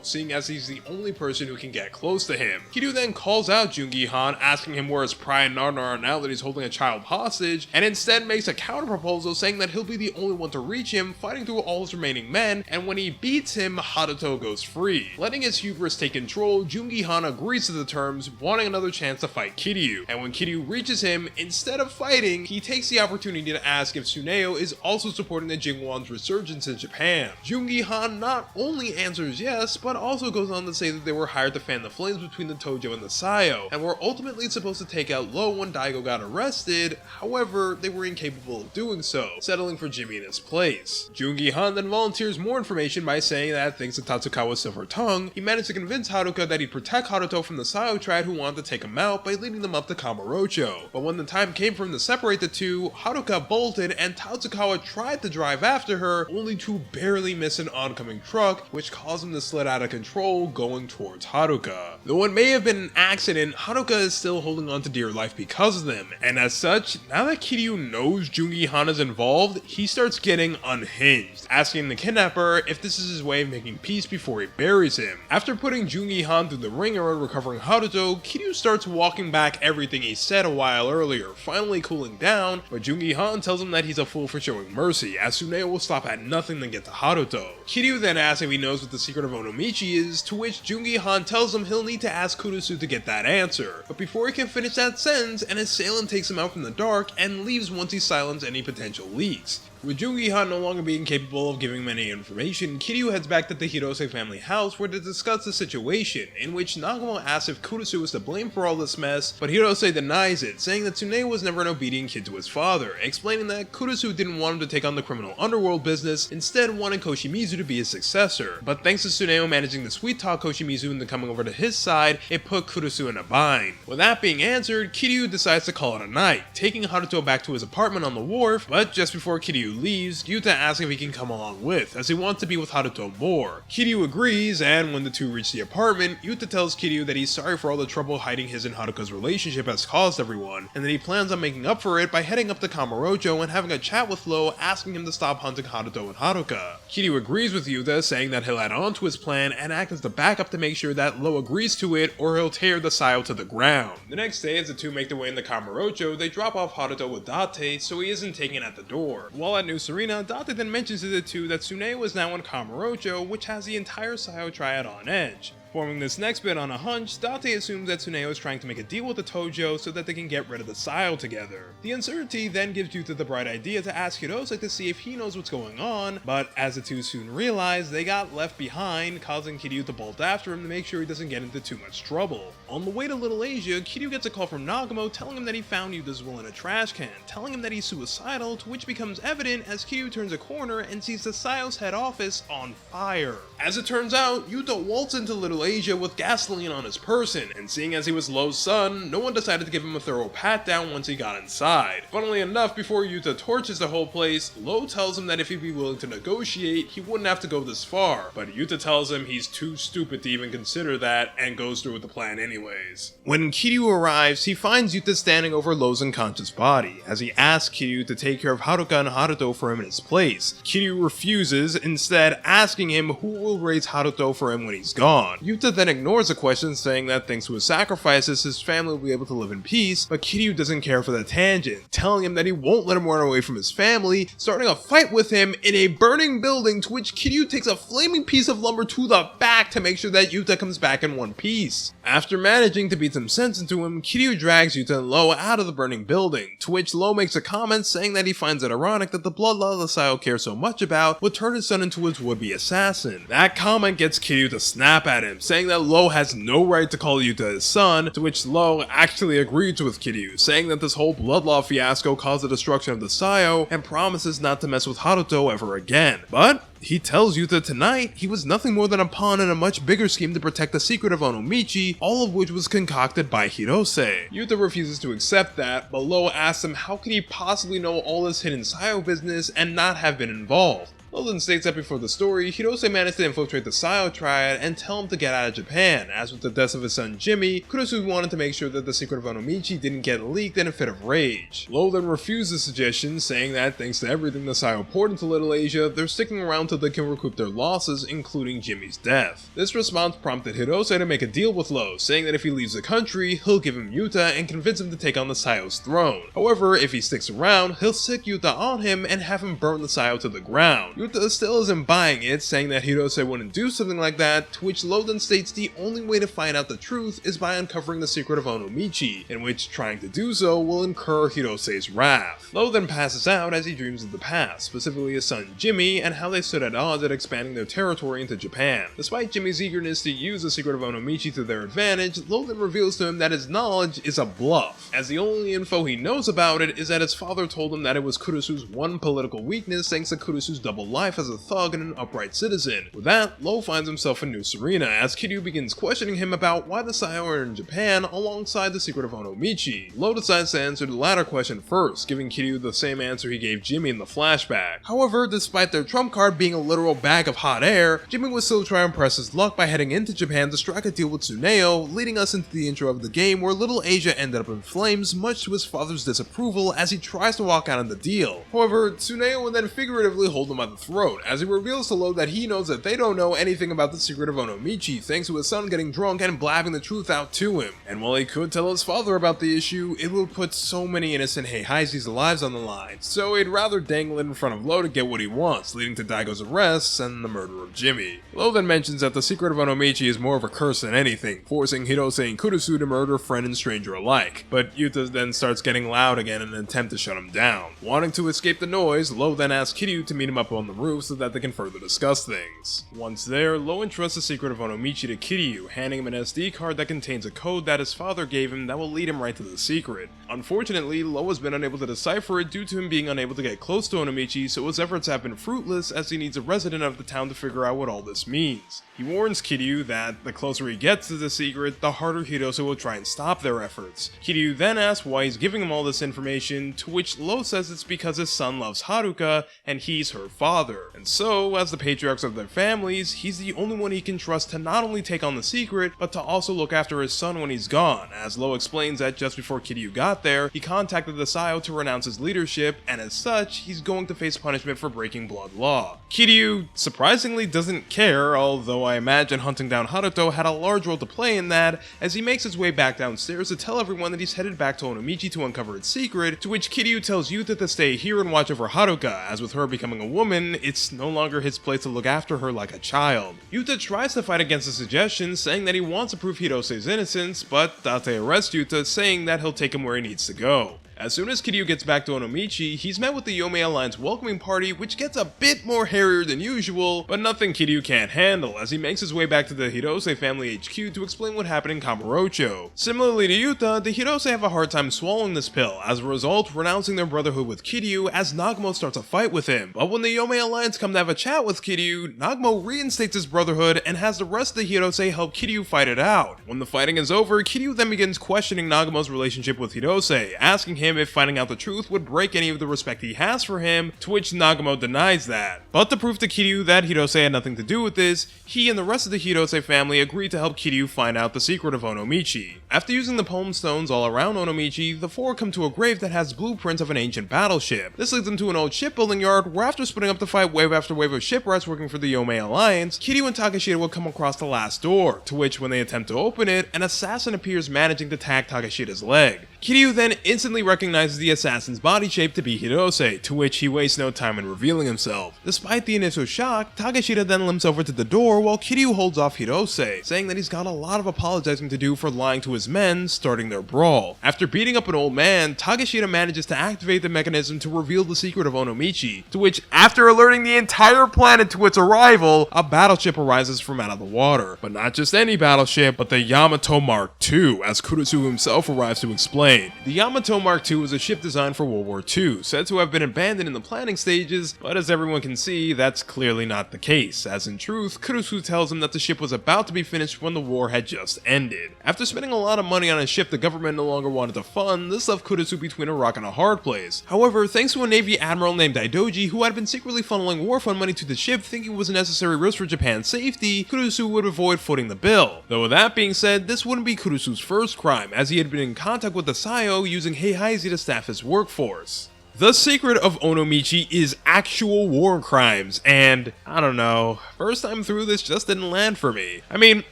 [SPEAKER 1] seeing as he's the only person who can get close to him. Kiryu then calls out Jungi Han, asking him where his pride and honor are now that he's holding a child hostage, and instead makes a counter-proposal saying that he'll be the only one to reach him, fighting through all his remaining men, and when he beats him, Haruto goes free. Letting his hubris take control, Jungi Han agrees to the terms, wanting another chance to fight Kiryu, and when Kiryu reaches him, instead of fighting, he takes the opportunity to ask if Tsuneo is also supporting the Jinguan's resurgence in Japan. Jungi Han not only answers yes, but also goes on to say that they were hired to fan the flames between the Tojo and the Sayo, and were ultimately supposed to take out Low when Daigo got arrested, however, they were incapable of doing so, settling for Jimmy in his place. Jungi Han then volunteers more information by saying that thanks to Tatsukawa's silver tongue, he managed to convince Haruka that he'd protect Haruto from the Sayo triad who wanted to take him out by leading them up to Kamurocho. But when the time came for him to separate the two, Haruka bolted and Tatsukawa tried to drive after her, only to barely miss an oncoming truck, which caused him to slid out of control going towards Haruka. Though it may have been an accident, Haruka is still holding on to dear life because of them, and as such, now that Kiryu knows Jungi Han is involved, he starts getting unhinged, asking the kidnapper if this is his way of making peace before he buries him. After putting Jungi Han through the ringer and recovering Haruto, Kiryu starts walking back everything he said a while earlier, finally cooling down, but Jungi Han tells him that he's a fool for showing mercy, as Tsuneo will stop at nothing to get to Haruto. Kiryu then asks if he knows what the secret of Onomichi is, to which Jungi Han tells him he'll need to ask Kurusu to get that answer. But before he can finish that sentence, an assailant takes him out from the dark and leaves once he silenced any potential leaks. With Jungi Han no longer being capable of giving him any information, Kiryu heads back to the Hirose family house where they discuss the situation, in which Nagumo asks if Kurusu is to blame for all this mess, but Hirose denies it, saying that Tsuneo was never an obedient kid to his father, explaining that Kurusu didn't want him to take on the criminal underworld business, instead wanting Koshimizu to be his successor. But thanks to Tsuneo managing to sweet talk Koshimizu into coming over to his side, it put Kurusu in a bind. With that being answered, Kiryu decides to call it a night, taking Haruto back to his apartment on the wharf, but just before Kiryu leaves, Yuta asks if he can come along with, as he wants to be with Haruto more. Kiryu agrees, and when the two reach the apartment, Yuta tells Kiryu that he's sorry for all the trouble hiding his and Haruka's relationship has caused everyone, and that he plans on making up for it by heading up to Kamurocho and having a chat with Lo, asking him to stop hunting Haruto and Haruka. Kiryu agrees with Yuta, saying that he'll add on to his plan and act as the backup to make sure that Lo agrees to it, or he'll tear the Sayo to the ground. The next day, as the two make their way into Kamurocho, they drop off Haruto with Date, so he isn't taken at the door. While at New Serena, Date then mentions to the two that Tsuneo is now in Kamurocho, which has the entire Sayo triad on edge. Forming this next bit on a hunch, Date assumes that Tsuneo is trying to make a deal with the Tojo so that they can get rid of the Sayo together. The uncertainty then gives Yuta the bright idea to ask Hirose to see if he knows what's going on, but as the two soon realize, they got left behind, causing Kiryu to bolt after him to make sure he doesn't get into too much trouble. On the way to Little Asia, Kiryu gets a call from Nagumo telling him that he found Yuta's will in a trash can, telling him that he's suicidal, to which becomes evident as Kiryu turns a corner and sees the Sayo's head office on fire. As it turns out, Yuta waltzed into Little Asia with gasoline on his person, and seeing as he was Lo's son, no one decided to give him a thorough pat down once he got inside. Funnily enough, before Yuta torches the whole place, Lo tells him that if he'd be willing to negotiate, he wouldn't have to go this far, but Yuta tells him he's too stupid to even consider that, and goes through with the plan anyways. When Kiryu arrives, he finds Yuta standing over Lo's unconscious body, as he asks Kiryu to take care of Haruka and Haruto for him in his place. Kiryu refuses, instead asking him who will raise Haruto for him when he's gone. Yuta then ignores the question, saying that thanks to his sacrifices, his family will be able to live in peace, but Kiryu doesn't care for the tangent, telling him that he won't let him run away from his family, starting a fight with him in a burning building, to which Kiryu takes a flaming piece of lumber to the back to make sure that Yuta comes back in one piece. After managing to beat some sense into him, Kiryu drags Yuta and Lo out of the burning building, to which Lo makes a comment saying that he finds it ironic that the bloodlaw the Sayo cares so much about would turn his son into his would-be assassin. That comment gets Kiryu to snap at him, saying that Lo has no right to call Yuta his son, to which Lo actually agrees with Kiryu, saying that this whole bloodlaw fiasco caused the destruction of the Sayo, and promises not to mess with Haruto ever again. But he tells Yuta tonight he was nothing more than a pawn in a much bigger scheme to protect the secret of Onomichi, all of which was concocted by Hirose. Yuta refuses to accept that, but Lo asks him how could he possibly know all this hidden Sayo business and not have been involved. Loden states that before the story, Hirose managed to infiltrate the Sayo triad and tell him to get out of Japan, as with the death of his son Jimmy, Kurusu wanted to make sure that the secret of Onomichi didn't get leaked in a fit of rage. Loden refused the suggestion, saying that thanks to everything the Sayo poured into Little Asia, they're sticking around till they can recoup their losses, including Jimmy's death. This response prompted Hirose to make a deal with Lo, saying that if he leaves the country, he'll give him Yuta and convince him to take on the Sayo's throne. However, if he sticks around, he'll sick Yuta on him and have him burn the Sayo to the ground. Yuta still isn't buying it, saying that Hirose wouldn't do something like that, to which Loden states the only way to find out the truth is by uncovering the secret of Onomichi, in which trying to do so will incur Hirose's wrath. Lo then passes out as he dreams of the past, specifically his son Jimmy, and how they stood at odds at expanding their territory into Japan. Despite Jimmy's eagerness to use the secret of Onomichi to their advantage, Lo then reveals to him that his knowledge is a bluff, as the only info he knows about it is that his father told him that it was Kurusu's one political weakness thanks to Kurusu's double life as a thug and an upright citizen. With that, Lo finds himself in New Serena as Kiryu begins questioning him about why the Sayo are in Japan alongside the secret of Onomichi. Lo decides to answer the latter question first, giving Kiryu the same answer he gave Jimmy in the flashback. However, despite their trump card being a literal bag of hot air, Jimmy would still try and press his luck by heading into Japan to strike a deal with Tsuneo, leading us into the intro of the game where little Asia ended up in flames much to his father's disapproval as he tries to walk out on the deal. However, Tsuneo would then figuratively hold him by the throat as he reveals to Lo that he knows that they don't know anything about the secret of Onomichi thanks to his son getting drunk and blabbing the truth out to him. And while he could tell his father about the issue, it would put so many innocent Heihaise's lives on the line, so he'd rather dangle it in front of Lo to get what he wants, leading to Daigo's arrest and the murder of Jimmy. Lo then mentions that the secret of Onomichi is more of a curse than anything, forcing Hirose and Kurusu to murder friend and stranger alike. But Yuta then starts getting loud again in an attempt to shut him down. Wanting to escape the noise, Lo then asks Kiryu to meet him up on the roof so that they can further discuss things. Once there, Lo entrusts the secret of Onomichi to Kiryu, handing him an SD card that contains a code that his father gave him that will lead him right to the secret. Unfortunately, Lo has been unable to decipher it due to him being unable to get close to Onomichi, so his efforts have been fruitless as he needs a resident of the town to figure out what all this means. He warns Kiryu that the closer he gets to the secret, the harder Hirose will try and stop their efforts. Kiryu then asks why he's giving him all this information, to which Lo says it's because his son loves Haruka and he's her father. And so, as the patriarchs of their families, he's the only one he can trust to not only take on the secret, but to also look after his son when he's gone, as Lo explains that just before Kiryu got there, he contacted the Sayo to renounce his leadership, and as such, he's going to face punishment for breaking blood law. Kiryu surprisingly doesn't care, although I imagine hunting down Haruto had a large role to play in that, as he makes his way back downstairs to tell everyone that he's headed back to Onomichi to uncover its secret, to which Kiryu tells Yuta to stay here and watch over Haruka, as with her becoming a woman, it's no longer his place to look after her like a child. Yuta tries to fight against the suggestion, saying that he wants to prove Hirose's innocence, but Date arrests Yuta, saying that he'll take him where he needs to go. As soon as Kiryu gets back to Onomichi, he's met with the Yomei Alliance welcoming party, which gets a bit more hairier than usual, but nothing Kiryu can't handle, as he makes his way back to the Hirose family HQ to explain what happened in Kamurocho. Similarly to Yuta, the Hirose have a hard time swallowing this pill, as a result renouncing their brotherhood with Kiryu as Nagumo starts a fight with him. But when the Yomei Alliance come to have a chat with Kiryu, Nagumo reinstates his brotherhood and has the rest of the Hirose help Kiryu fight it out. When the fighting is over, Kiryu then begins questioning Nagumo's relationship with Hirose, asking him if finding out the truth would break any of the respect he has for him, to which Nagumo denies that. But to prove to Kiryu that Hirose had nothing to do with this, he and the rest of the Hirose family agree to help Kiryu find out the secret of Onomichi. After using the poem stones all around Onomichi, the four come to a grave that has blueprints of an ancient battleship. This leads them to an old shipbuilding yard where, after splitting up to fight wave after wave of shipwrights working for the Yomei Alliance, Kiryu and Takeshita will come across the last door, to which when they attempt to open it, an assassin appears managing to tag Takeshita's leg. Kiryu then instantly recognizes the assassin's body shape to be Hirose, to which he wastes no time in revealing himself. Despite the initial shock, Takeshita then limps over to the door while Kiryu holds off Hirose, saying that he's got a lot of apologizing to do for lying to his men, starting their brawl. After beating up an old man, Takeshita manages to activate the mechanism to reveal the secret of Onomichi, to which, after alerting the entire planet to its arrival, a battleship arises from out of the water. But not just any battleship, but the Yamato Mark II, as Kurusu himself arrives to explain. The Yamato Mark II was a ship designed for World War II, said to have been abandoned in the planning stages, but as everyone can see, that's clearly not the case, as in truth, Kurusu tells him that the ship was about to be finished when the war had just ended. After spending a lot of money on a ship the government no longer wanted to fund, this left Kurusu between a rock and a hard place. However, thanks to a Navy admiral named Daidoji who had been secretly funneling war fund money to the ship thinking it was a necessary risk for Japan's safety, Kurusu would avoid footing the bill. Though with that being said, this wouldn't be Kurusu's first crime, as he had been in contact with the Sayo using Heihaise to staff his workforce. The secret of Onomichi is actual war crimes, and I don't know, first time through this just didn't land for me. I mean,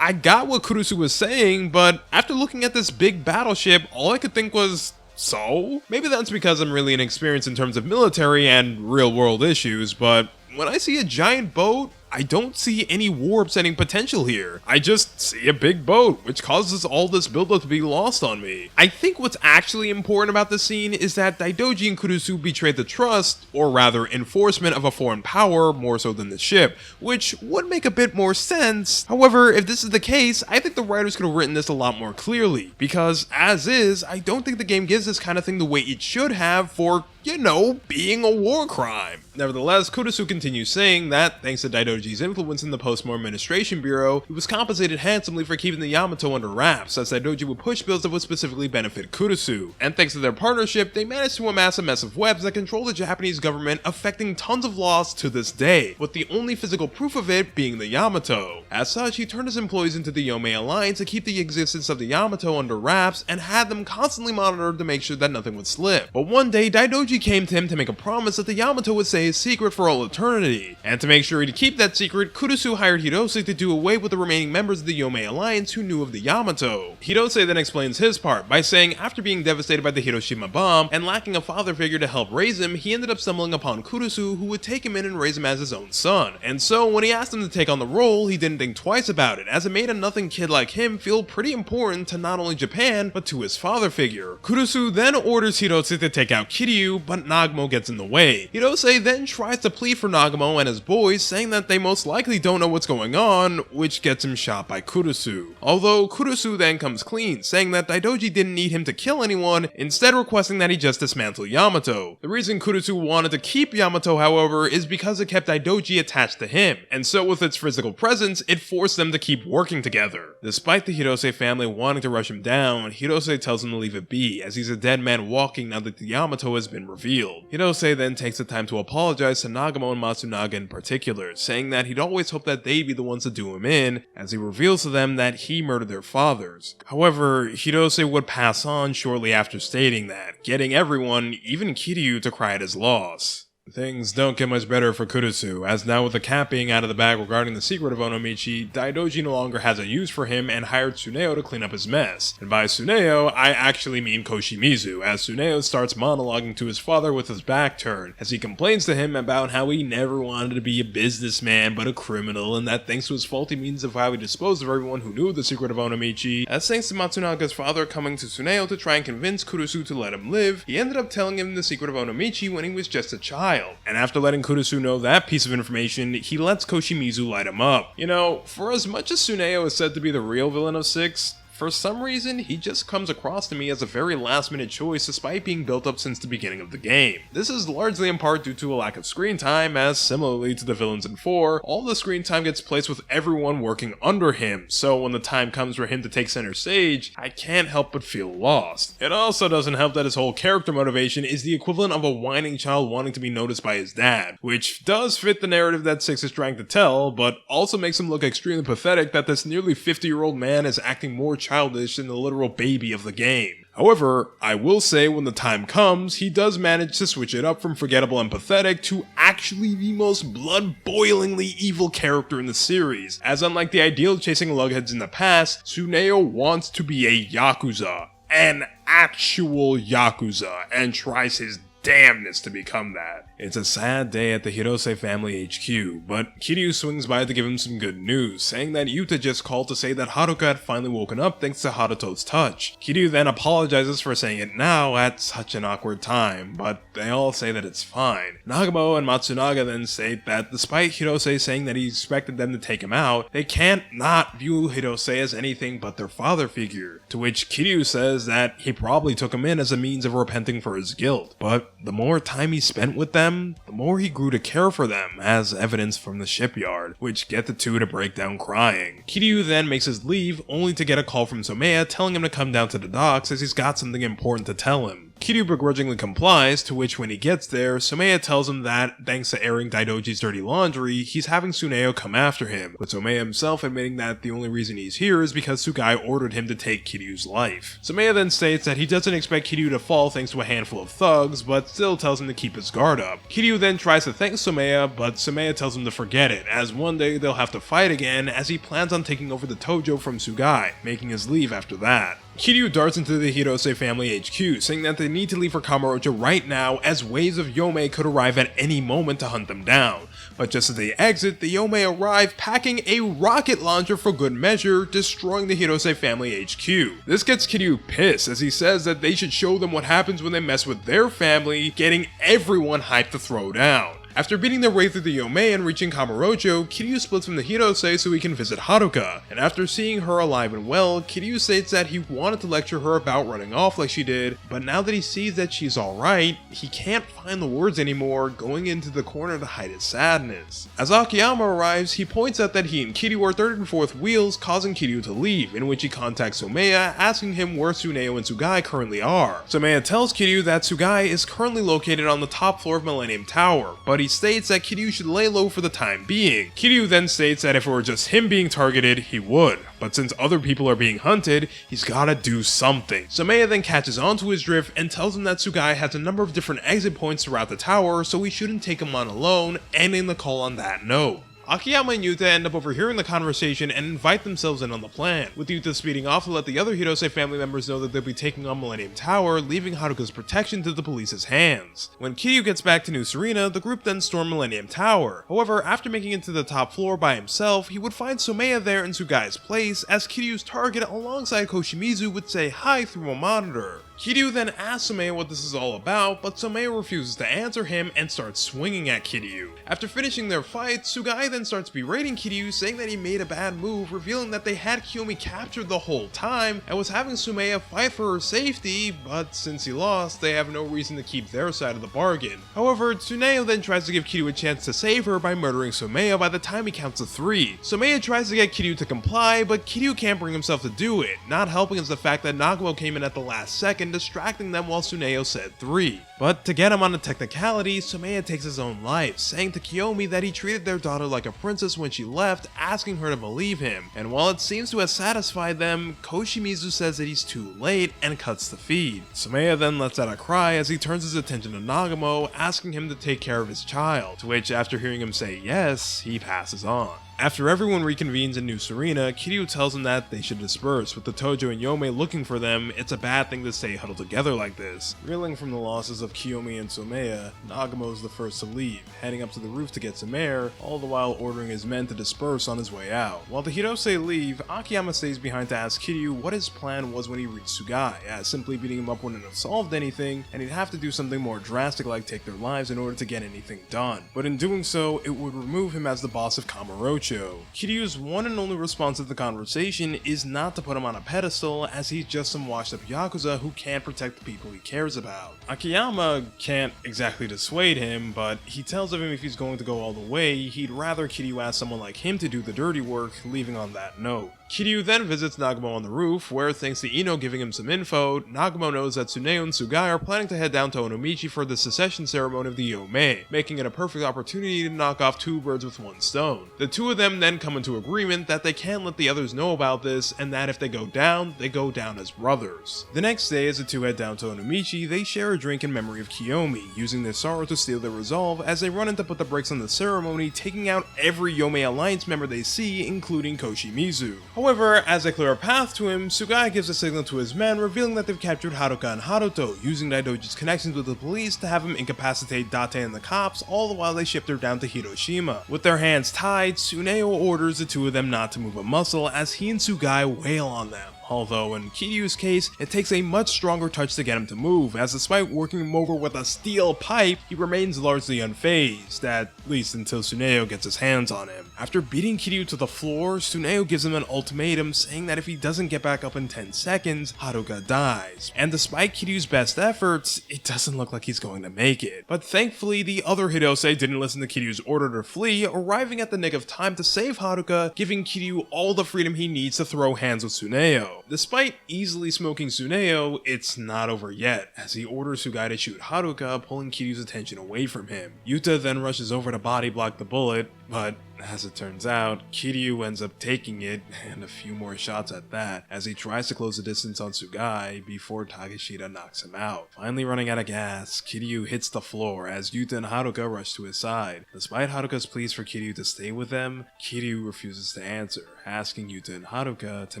[SPEAKER 1] I got what Kurusu was saying, but after looking at this big battleship, all I could think was, so? Maybe that's because I'm really inexperienced in terms of military and real world issues, but when I see a giant boat, I don't see any war upsetting potential here. I just see a big boat, which causes all this buildup to be lost on me. I think what's actually important about this scene is that Daidoji and Kurusu betrayed the trust, or rather enforcement of a foreign power more so than the ship, which would make a bit more sense. However, if this is the case, I think the writers could have written this a lot more clearly, because as is, I don't think the game gives this kind of thing the weight it should have for, you know, being a war crime. Nevertheless, Kurusu continues saying that, thanks to Daidoji's influence in the Postmortem Administration Bureau, he was compensated handsomely for keeping the Yamato under wraps, as Daidoji would push bills that would specifically benefit Kurusu. And thanks to their partnership, they managed to amass a mess of webs that control the Japanese government, affecting tons of laws to this day, with the only physical proof of it being the Yamato. As such, he turned his employees into the Yomei Alliance to keep the existence of the Yamato under wraps, and had them constantly monitored to make sure that nothing would slip. But one day, Daidoji came to him to make a promise that the Yamato would stay his secret for all eternity. And to make sure he'd keep that secret, Kurusu hired Hirose to do away with the remaining members of the Yomei Alliance who knew of the Yamato. Hirose then explains his part by saying after being devastated by the Hiroshima bomb and lacking a father figure to help raise him, he ended up stumbling upon Kurusu, who would take him in and raise him as his own son. And so when he asked him to take on the role, he didn't think twice about it, as it made a nothing kid like him feel pretty important to not only Japan, but to his father figure. Kurusu then orders Hirose to take out Kiryu, but Nagamo gets in the way. Hirose then tries to plead for Nagamo and his boys, saying that they most likely don't know what's going on, which gets him shot by Kurusu. Although Kurusu then comes clean, saying that Daidoji didn't need him to kill anyone, instead requesting that he just dismantle Yamato. The reason Kurusu wanted to keep Yamato, however, is because it kept Daidoji attached to him, and so with its physical presence, it forced them to keep working together. Despite the Hirose family wanting to rush him down, Hirose tells him to leave it be, as he's a dead man walking now that the Yamato has been revealed. Hirose then takes the time to apologize to Nagamo and Matsunaga in particular, saying that he'd always hoped that they'd be the ones to do him in, as he reveals to them that he murdered their fathers. However, Hirose would pass on shortly after stating that, getting everyone, even Kiryu, to cry at his loss. Things don't get much better for Kurusu, as now with the cat being out of the bag regarding the secret of Onomichi, Daidoji no longer has a use for him and hired Tsuneo to clean up his mess. And by Tsuneo, I actually mean Koshimizu, as Tsuneo starts monologuing to his father with his back turned, as he complains to him about how he never wanted to be a businessman but a criminal, and that thanks to his faulty means of how he disposed of everyone who knew the secret of Onomichi, as thanks to Matsunaga's father coming to Tsuneo to try and convince Kurusu to let him live, he ended up telling him the secret of Onomichi when he was just a child. And after letting Kurusu know that piece of information, he lets Koshimizu light him up. You know, for as much as Tsuneo is said to be the real villain of 6, for some reason, he just comes across to me as a very last-minute choice despite being built up since the beginning of the game. This is largely in part due to a lack of screen time, as similarly to the villains in 4, all the screen time gets placed with everyone working under him, so when the time comes for him to take center stage, I can't help but feel lost. It also doesn't help that his whole character motivation is the equivalent of a whining child wanting to be noticed by his dad, which does fit the narrative that 6 is trying to tell, but also makes him look extremely pathetic that this nearly 50-year-old man is acting more childish than the literal baby of the game. However, I will say when the time comes, he does manage to switch it up from forgettable and pathetic to actually the most blood-boilingly evil character in the series, as unlike the ideal chasing lugheads in the past, Tsuneo wants to be a Yakuza, an actual Yakuza, and tries his damnness to become that. It's a sad day at the Hirose family HQ, but Kiryu swings by to give him some good news, saying that Yuta just called to say that Haruka had finally woken up thanks to Haruto's touch. Kiryu then apologizes for saying it now at such an awkward time, but they all say that it's fine. Nagamo and Matsunaga then state that despite Hirose saying that he expected them to take him out, they can't not view Hirose as anything but their father figure, to which Kiryu says that he probably took him in as a means of repenting for his guilt, but the more time he spent with them, the more he grew to care for them, as evidenced from the shipyard, which get the two to break down crying. Kiryu then makes his leave, only to get a call from Somea telling him to come down to the docks as he's got something important to tell him. Kiryu begrudgingly complies, to which when he gets there, Somea tells him that, thanks to airing Daidoji's dirty laundry, he's having Tsuneo come after him, with Somea himself admitting that the only reason he's here is because Tsugai ordered him to take Kiryu's life. Somea then states that he doesn't expect Kiryu to fall thanks to a handful of thugs, but still tells him to keep his guard up. Kiryu then tries to thank Somea, but Somea tells him to forget it, as one day they'll have to fight again, as he plans on taking over the Tojo from Tsugai, making his leave after that. Kiryu darts into the Hirose family HQ, saying that they need to leave for Kamurocho right now as waves of Yomei could arrive at any moment to hunt them down. But just as they exit, the Yomei arrive packing a rocket launcher for good measure, destroying the Hirose family HQ. This gets Kiryu pissed, as he says that they should show them what happens when they mess with their family, getting everyone hyped to throw down. After beating their way through the Yomei and reaching Kamurocho, Kiryu splits from the Hirose so he can visit Haruka, and after seeing her alive and well, Kiryu states that he wanted to lecture her about running off like she did, but now that he sees that she's alright, he can't find the words anymore, going into the corner to hide his sadness. As Akiyama arrives, he points out that he and Kiryu are third and fourth wheels, causing Kiryu to leave, in which he contacts Somea, asking him where Tsuneo and Tsugai currently are. Somea tells Kiryu that Tsugai is currently located on the top floor of Millennium Tower, but he states that Kiryu should lay low for the time being. Kiryu then states that if it were just him being targeted, he would, but since other people are being hunted, he's gotta do something. Somea then catches onto his drift and tells him that Tsugai has a number of different exit points throughout the tower, so he shouldn't take him on alone, ending the call on that note. Akiyama and Yuta end up overhearing the conversation and invite themselves in on the plan, with Yuta speeding off to let the other Hirose family members know that they'll be taking on Millennium Tower, leaving Haruka's protection to the police's hands. When Kiryu gets back to New Serena, the group then storm Millennium Tower. However, after making it to the top floor by himself, he would find Somea there in Tsugai's place, as Kiryu's target alongside Koshimizu would say hi through a monitor. Kiryu then asks Somea what this is all about, but Somea refuses to answer him and starts swinging at Kiryu. After finishing their fight, Tsugai then starts berating Kiryu, saying that he made a bad move, revealing that they had Kiyomi captured the whole time and was having Somea fight for her safety, but since he lost, they have no reason to keep their side of the bargain. However, Tsuneo then tries to give Kiryu a chance to save her by murdering Somea by the time he counts to 3. Somea tries to get Kiryu to comply, but Kiryu can't bring himself to do it. Not helping is the fact that Nagumo came in at the last second, distracting them while Tsuneo said 3. But to get him on a technicality, Somea takes his own life, saying to Kiyomi that he treated their daughter like a princess when she left, asking her to believe him. And while it seems to have satisfied them, Koshimizu says that he's too late and cuts the feed. Somea then lets out a cry as he turns his attention to Nagumo, asking him to take care of his child, to which after hearing him say yes, he passes on. After everyone reconvenes in New Serena, Kiryu tells them that they should disperse. With the Tojo and Yomei looking for them, it's a bad thing to stay huddled together like this. Reeling from the losses of Kiyomi and Somea, Nagumo is the first to leave, heading up to the roof to get some air, all the while ordering his men to disperse on his way out. While the Hirose leave, Akiyama stays behind to ask Kiryu what his plan was when he reached Tsugai, as simply beating him up wouldn't have solved anything, and he'd have to do something more drastic like take their lives in order to get anything done. But in doing so, it would remove him as the boss of Kamurocho. Kiryu's one and only response to the conversation is not to put him on a pedestal, as he's just some washed up Yakuza who can't protect the people he cares about. Akiyama can't exactly dissuade him, but he tells him if he's going to go all the way, he'd rather Kiryu ask someone like him to do the dirty work, leaving on that note. Kiryu then visits Nagumo on the roof, where thanks to Ino giving him some info, Nagumo knows that Tsuneo and Tsugai are planning to head down to Onomichi for the secession ceremony of the Yomei, making it a perfect opportunity to knock off 2 birds with 1 stone. The 2 of them then come into agreement that they can't let the others know about this, and that if they go down as brothers. The next day, as the 2 head down to Onomichi, they share a drink in memory of Kiyomi, using their sorrow to steal their resolve as they run in to put the brakes on the ceremony, taking out every Yomei Alliance member they see, including Koshimizu. However, as they clear a path to him, Tsugai gives a signal to his men, revealing that they've captured Haruka and Haruto, using Daidoji's connections with the police to have him incapacitate Date and the cops, all the while they shipped her down to Hiroshima. With their hands tied, Tsuneo orders the 2 of them not to move a muscle as he and Tsugai wail on them. Although in Kiryu's case, it takes a much stronger touch to get him to move, as despite working him over with a steel pipe, he remains largely unfazed, at least until Tsuneo gets his hands on him. After beating Kiryu to the floor, Tsuneo gives him an ultimatum saying that if he doesn't get back up in 10 seconds, Haruka dies. And despite Kiryu's best efforts, it doesn't look like he's going to make it. But thankfully, the other Hirose didn't listen to Kiryu's order to flee, arriving at the nick of time to save Haruka, giving Kiryu all the freedom he needs to throw hands with Tsuneo. Despite easily smoking Tsuneo, it's not over yet, as he orders Tsugai to shoot Haruka, pulling Kiryu's attention away from him. Yuta then rushes over to body block the bullet, but as it turns out, Kiryu ends up taking it, and a few more shots at that, as he tries to close the distance on Tsugai before Takeshita knocks him out. Finally running out of gas, Kiryu hits the floor as Yuta and Haruka rush to his side. Despite Haruka's pleas for Kiryu to stay with them, Kiryu refuses to answer, asking Yuta and Haruka to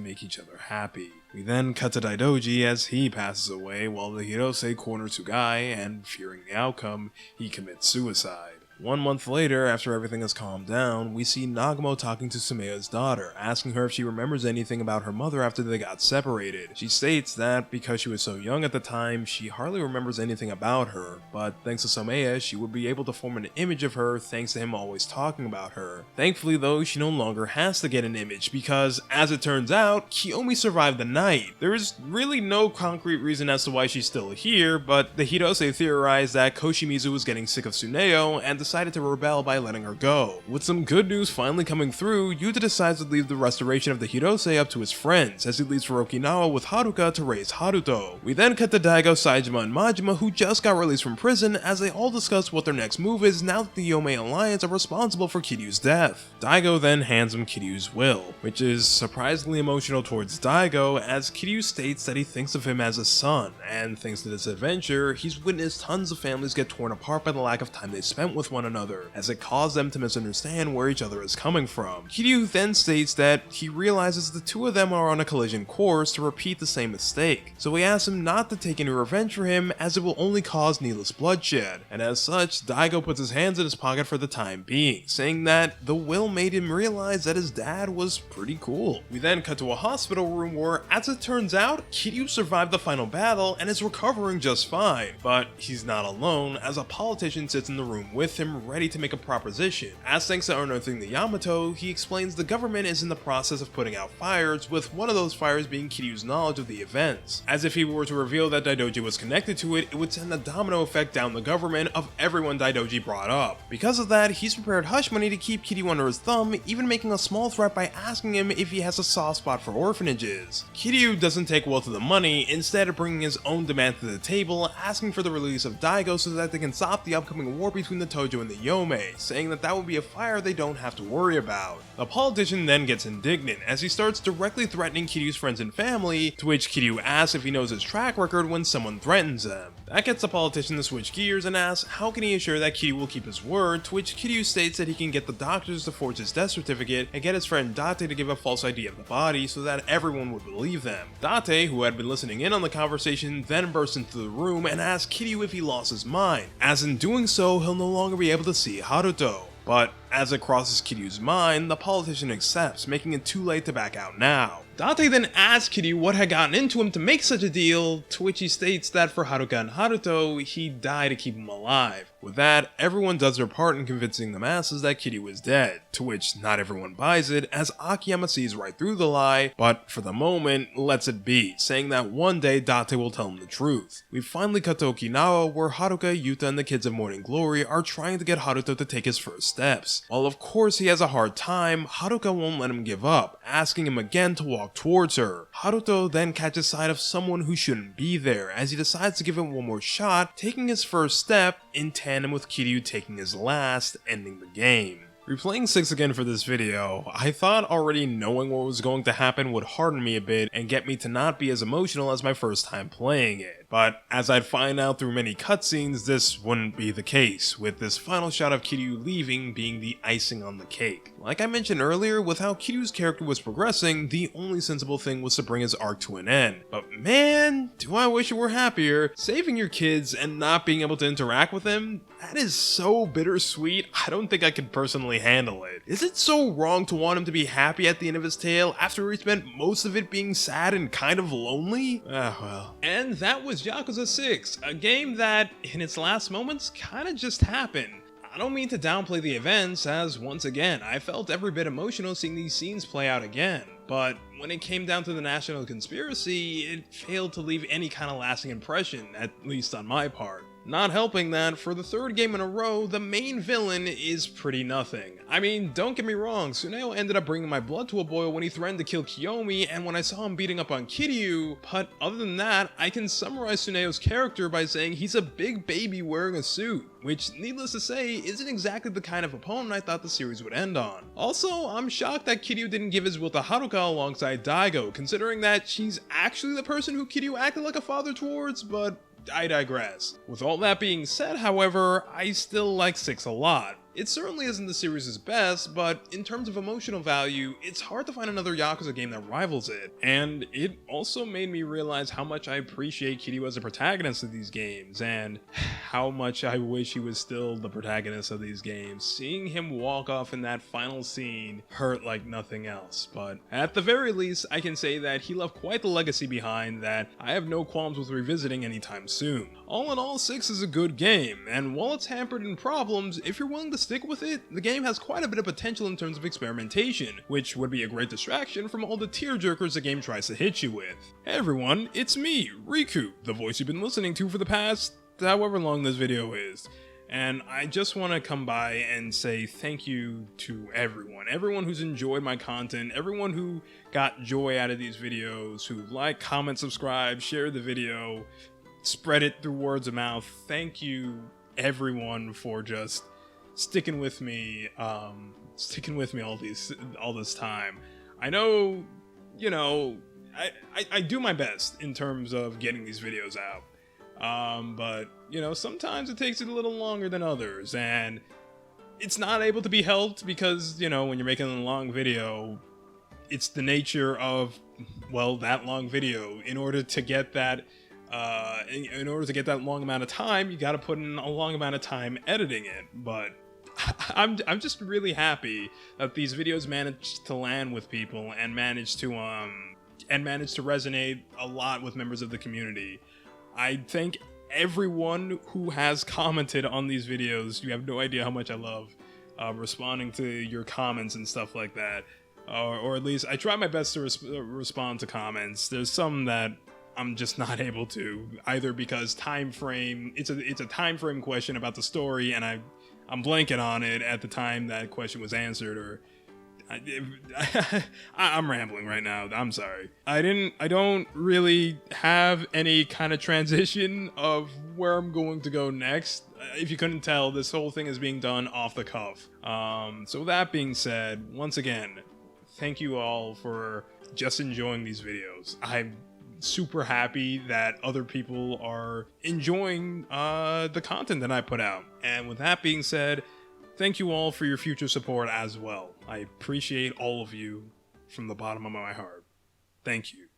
[SPEAKER 1] make each other happy. We then cut to Daidoji as he passes away while the Hirose corner Tsugai, and fearing the outcome, he commits suicide. 1 month later, after everything has calmed down, we see Nagumo talking to Sumeya's daughter, asking her if she remembers anything about her mother after they got separated. She states that because she was so young at the time, she hardly remembers anything about her, but thanks to Sumeya, she would be able to form an image of her thanks to him always talking about her. Thankfully though, she no longer has to get an image because, as it turns out, Kiyomi survived the night. There is really no concrete reason as to why she's still here, but the Hirose theorized that Koshimizu was getting sick of Tsuneo and decided to rebel by letting her go. With some good news finally coming through, Yuta decides to leave the restoration of the Hirose up to his friends, as he leaves for Okinawa with Haruka to raise Haruto. We then cut to Daigo, Saejima, and Majima, who just got released from prison, as they all discuss what their next move is now that the Yomei Alliance are responsible for Kiryu's death. Daigo then hands him Kiryu's will, which is surprisingly emotional towards Daigo, as Kiryu states that he thinks of him as a son, and thanks to this adventure, he's witnessed tons of families get torn apart by the lack of time they spent with one another, as it caused them to misunderstand where each other is coming from. Kiryu then states that he realizes the two of them are on a collision course to repeat the same mistake, so he asks him not to take any revenge for him as it will only cause needless bloodshed, and as such, Daigo puts his hands in his pocket for the time being, saying that the will made him realize that his dad was pretty cool. We then cut to a hospital room where, as it turns out, Kiryu survived the final battle and is recovering just fine, but he's not alone, as a politician sits in the room with him ready to make a proposition. As thanks to unearthing the Yamato, he explains the government is in the process of putting out fires, with one of those fires being Kiryu's knowledge of the events. As if he were to reveal that Daidoji was connected to it, it would send a domino effect down the government of everyone Daidoji brought up. Because of that, he's prepared hush money to keep Kiryu under his thumb, even making a small threat by asking him if he has a soft spot for orphanages. Kiryu doesn't take well to the money, instead of bringing his own demand to the table, asking for the release of Daigo so that they can stop the upcoming war between the Tojo and the Yomei, saying that would be a fire they don't have to worry about. The politician then gets indignant as he starts directly threatening Kiryu's friends and family, to which Kiryu asks if he knows his track record when someone threatens them. That gets the politician to switch gears and asks how can he assure that Kiryu will keep his word, to which Kiryu states that he can get the doctors to forge his death certificate and get his friend Date to give a false ID of the body so that everyone would believe them. Date, who had been listening in on the conversation, then bursts into the room and asks Kiryu if he lost his mind, as in doing so he'll no longer be able to see Haruto. But as it crosses Kiryu's mind, the politician accepts, making it too late to back out now. Date then asks Kiryu what had gotten into him to make such a deal, to which he states that for Haruka and Haruto, he'd die to keep them alive. With that, everyone does their part in convincing the masses that Kiryu is dead, to which not everyone buys it, as Akiyama sees right through the lie, but for the moment, lets it be, saying that one day Date will tell him the truth. We finally cut to Okinawa, where Haruka, Yuta, and the kids of Morning Glory are trying to get Haruto to take his first steps. While of course he has a hard time, Haruka won't let him give up, asking him again to walk towards her. Haruto then catches sight of someone who shouldn't be there, as he decides to give him one more shot, taking his first step in tandem with Kiryu taking his last, ending the game. Replaying 6 again for this video, I thought already knowing what was going to happen would harden me a bit and get me to not be as emotional as my first time playing it. But as I'd find out through many cutscenes, this wouldn't be the case, with this final shot of Kiryu leaving being the icing on the cake. Like I mentioned earlier, with how Kiryu's character was progressing, the only sensible thing was to bring his arc to an end. But man, do I wish it were happier. Saving your kids and not being able to interact with them, that is so bittersweet, I don't think I could personally handle it. Is it so wrong to want him to be happy at the end of his tale after he spent most of it being sad and kind of lonely? Ah well. And that was Yakuza 6, a game that, in its last moments, kinda just happened. I don't mean to downplay the events, as once again, I felt every bit emotional seeing these scenes play out again. But when it came down to the national conspiracy, it failed to leave any kind of lasting impression, at least on my part. Not helping that, for the third game in a row, the main villain is pretty nothing. I mean, don't get me wrong, Tsuneo ended up bringing my blood to a boil when he threatened to kill Kiyomi and when I saw him beating up on Kiryu, but other than that, I can summarize Tsuneo's character by saying he's a big baby wearing a suit, which, needless to say, isn't exactly the kind of opponent I thought the series would end on. Also, I'm shocked that Kiryu didn't give his will to Haruka alongside Daigo, considering that she's actually the person who Kiryu acted like a father towards, but I digress. With all that being said, however, I still like 6 a lot. It certainly isn't the series' best, but in terms of emotional value, it's hard to find another Yakuza game that rivals it. And it also made me realize how much I appreciate Kiryu as a protagonist of these games, and how much I wish he was still the protagonist of these games. Seeing him walk off in that final scene hurt like nothing else, but at the very least, I can say that he left quite the legacy behind that I have no qualms with revisiting anytime soon. All in all, 6 is a good game, and while it's hampered in problems, if you're willing to stick with it, the game has quite a bit of potential in terms of experimentation, which would be a great distraction from all the tearjerkers the game tries to hit you with. Hey everyone, it's me, Riku, the voice you've been listening to for the past however long this video is. And I just want to come by and say thank you to everyone who's enjoyed my content, everyone who got joy out of these videos, who like, comment, subscribe, share the video, spread it through words of mouth. Thank you everyone for just sticking with me all this time. I know, you know, I do my best in terms of getting these videos out. But, you know, sometimes it takes it a little longer than others, and it's not able to be helped because, you know, when you're making a long video, it's the nature of, well, that long video. In order to get that, in order to get that long amount of time, you gotta put in a long amount of time editing it, but I'm just really happy that these videos managed to land with people and managed to resonate a lot with members of the community. I thank everyone who has commented on these videos. You have no idea how much I love responding to your comments and stuff like that. Or at least I try my best to respond to comments. There's some that I'm just not able to, either because time frame, it's a time frame question about the story and I'm blanking on it at the time that question was answered, or I'm rambling right now. I'm sorry. I don't really have any kind of transition of where I'm going to go next. If you couldn't tell, this whole thing is being done off the cuff. So that being said, once again, thank you all for just enjoying these videos. I'm super happy that other people are enjoying the content that I put out. And with that being said, thank you all for your future support as well. I appreciate all of you from the bottom of my heart. Thank you.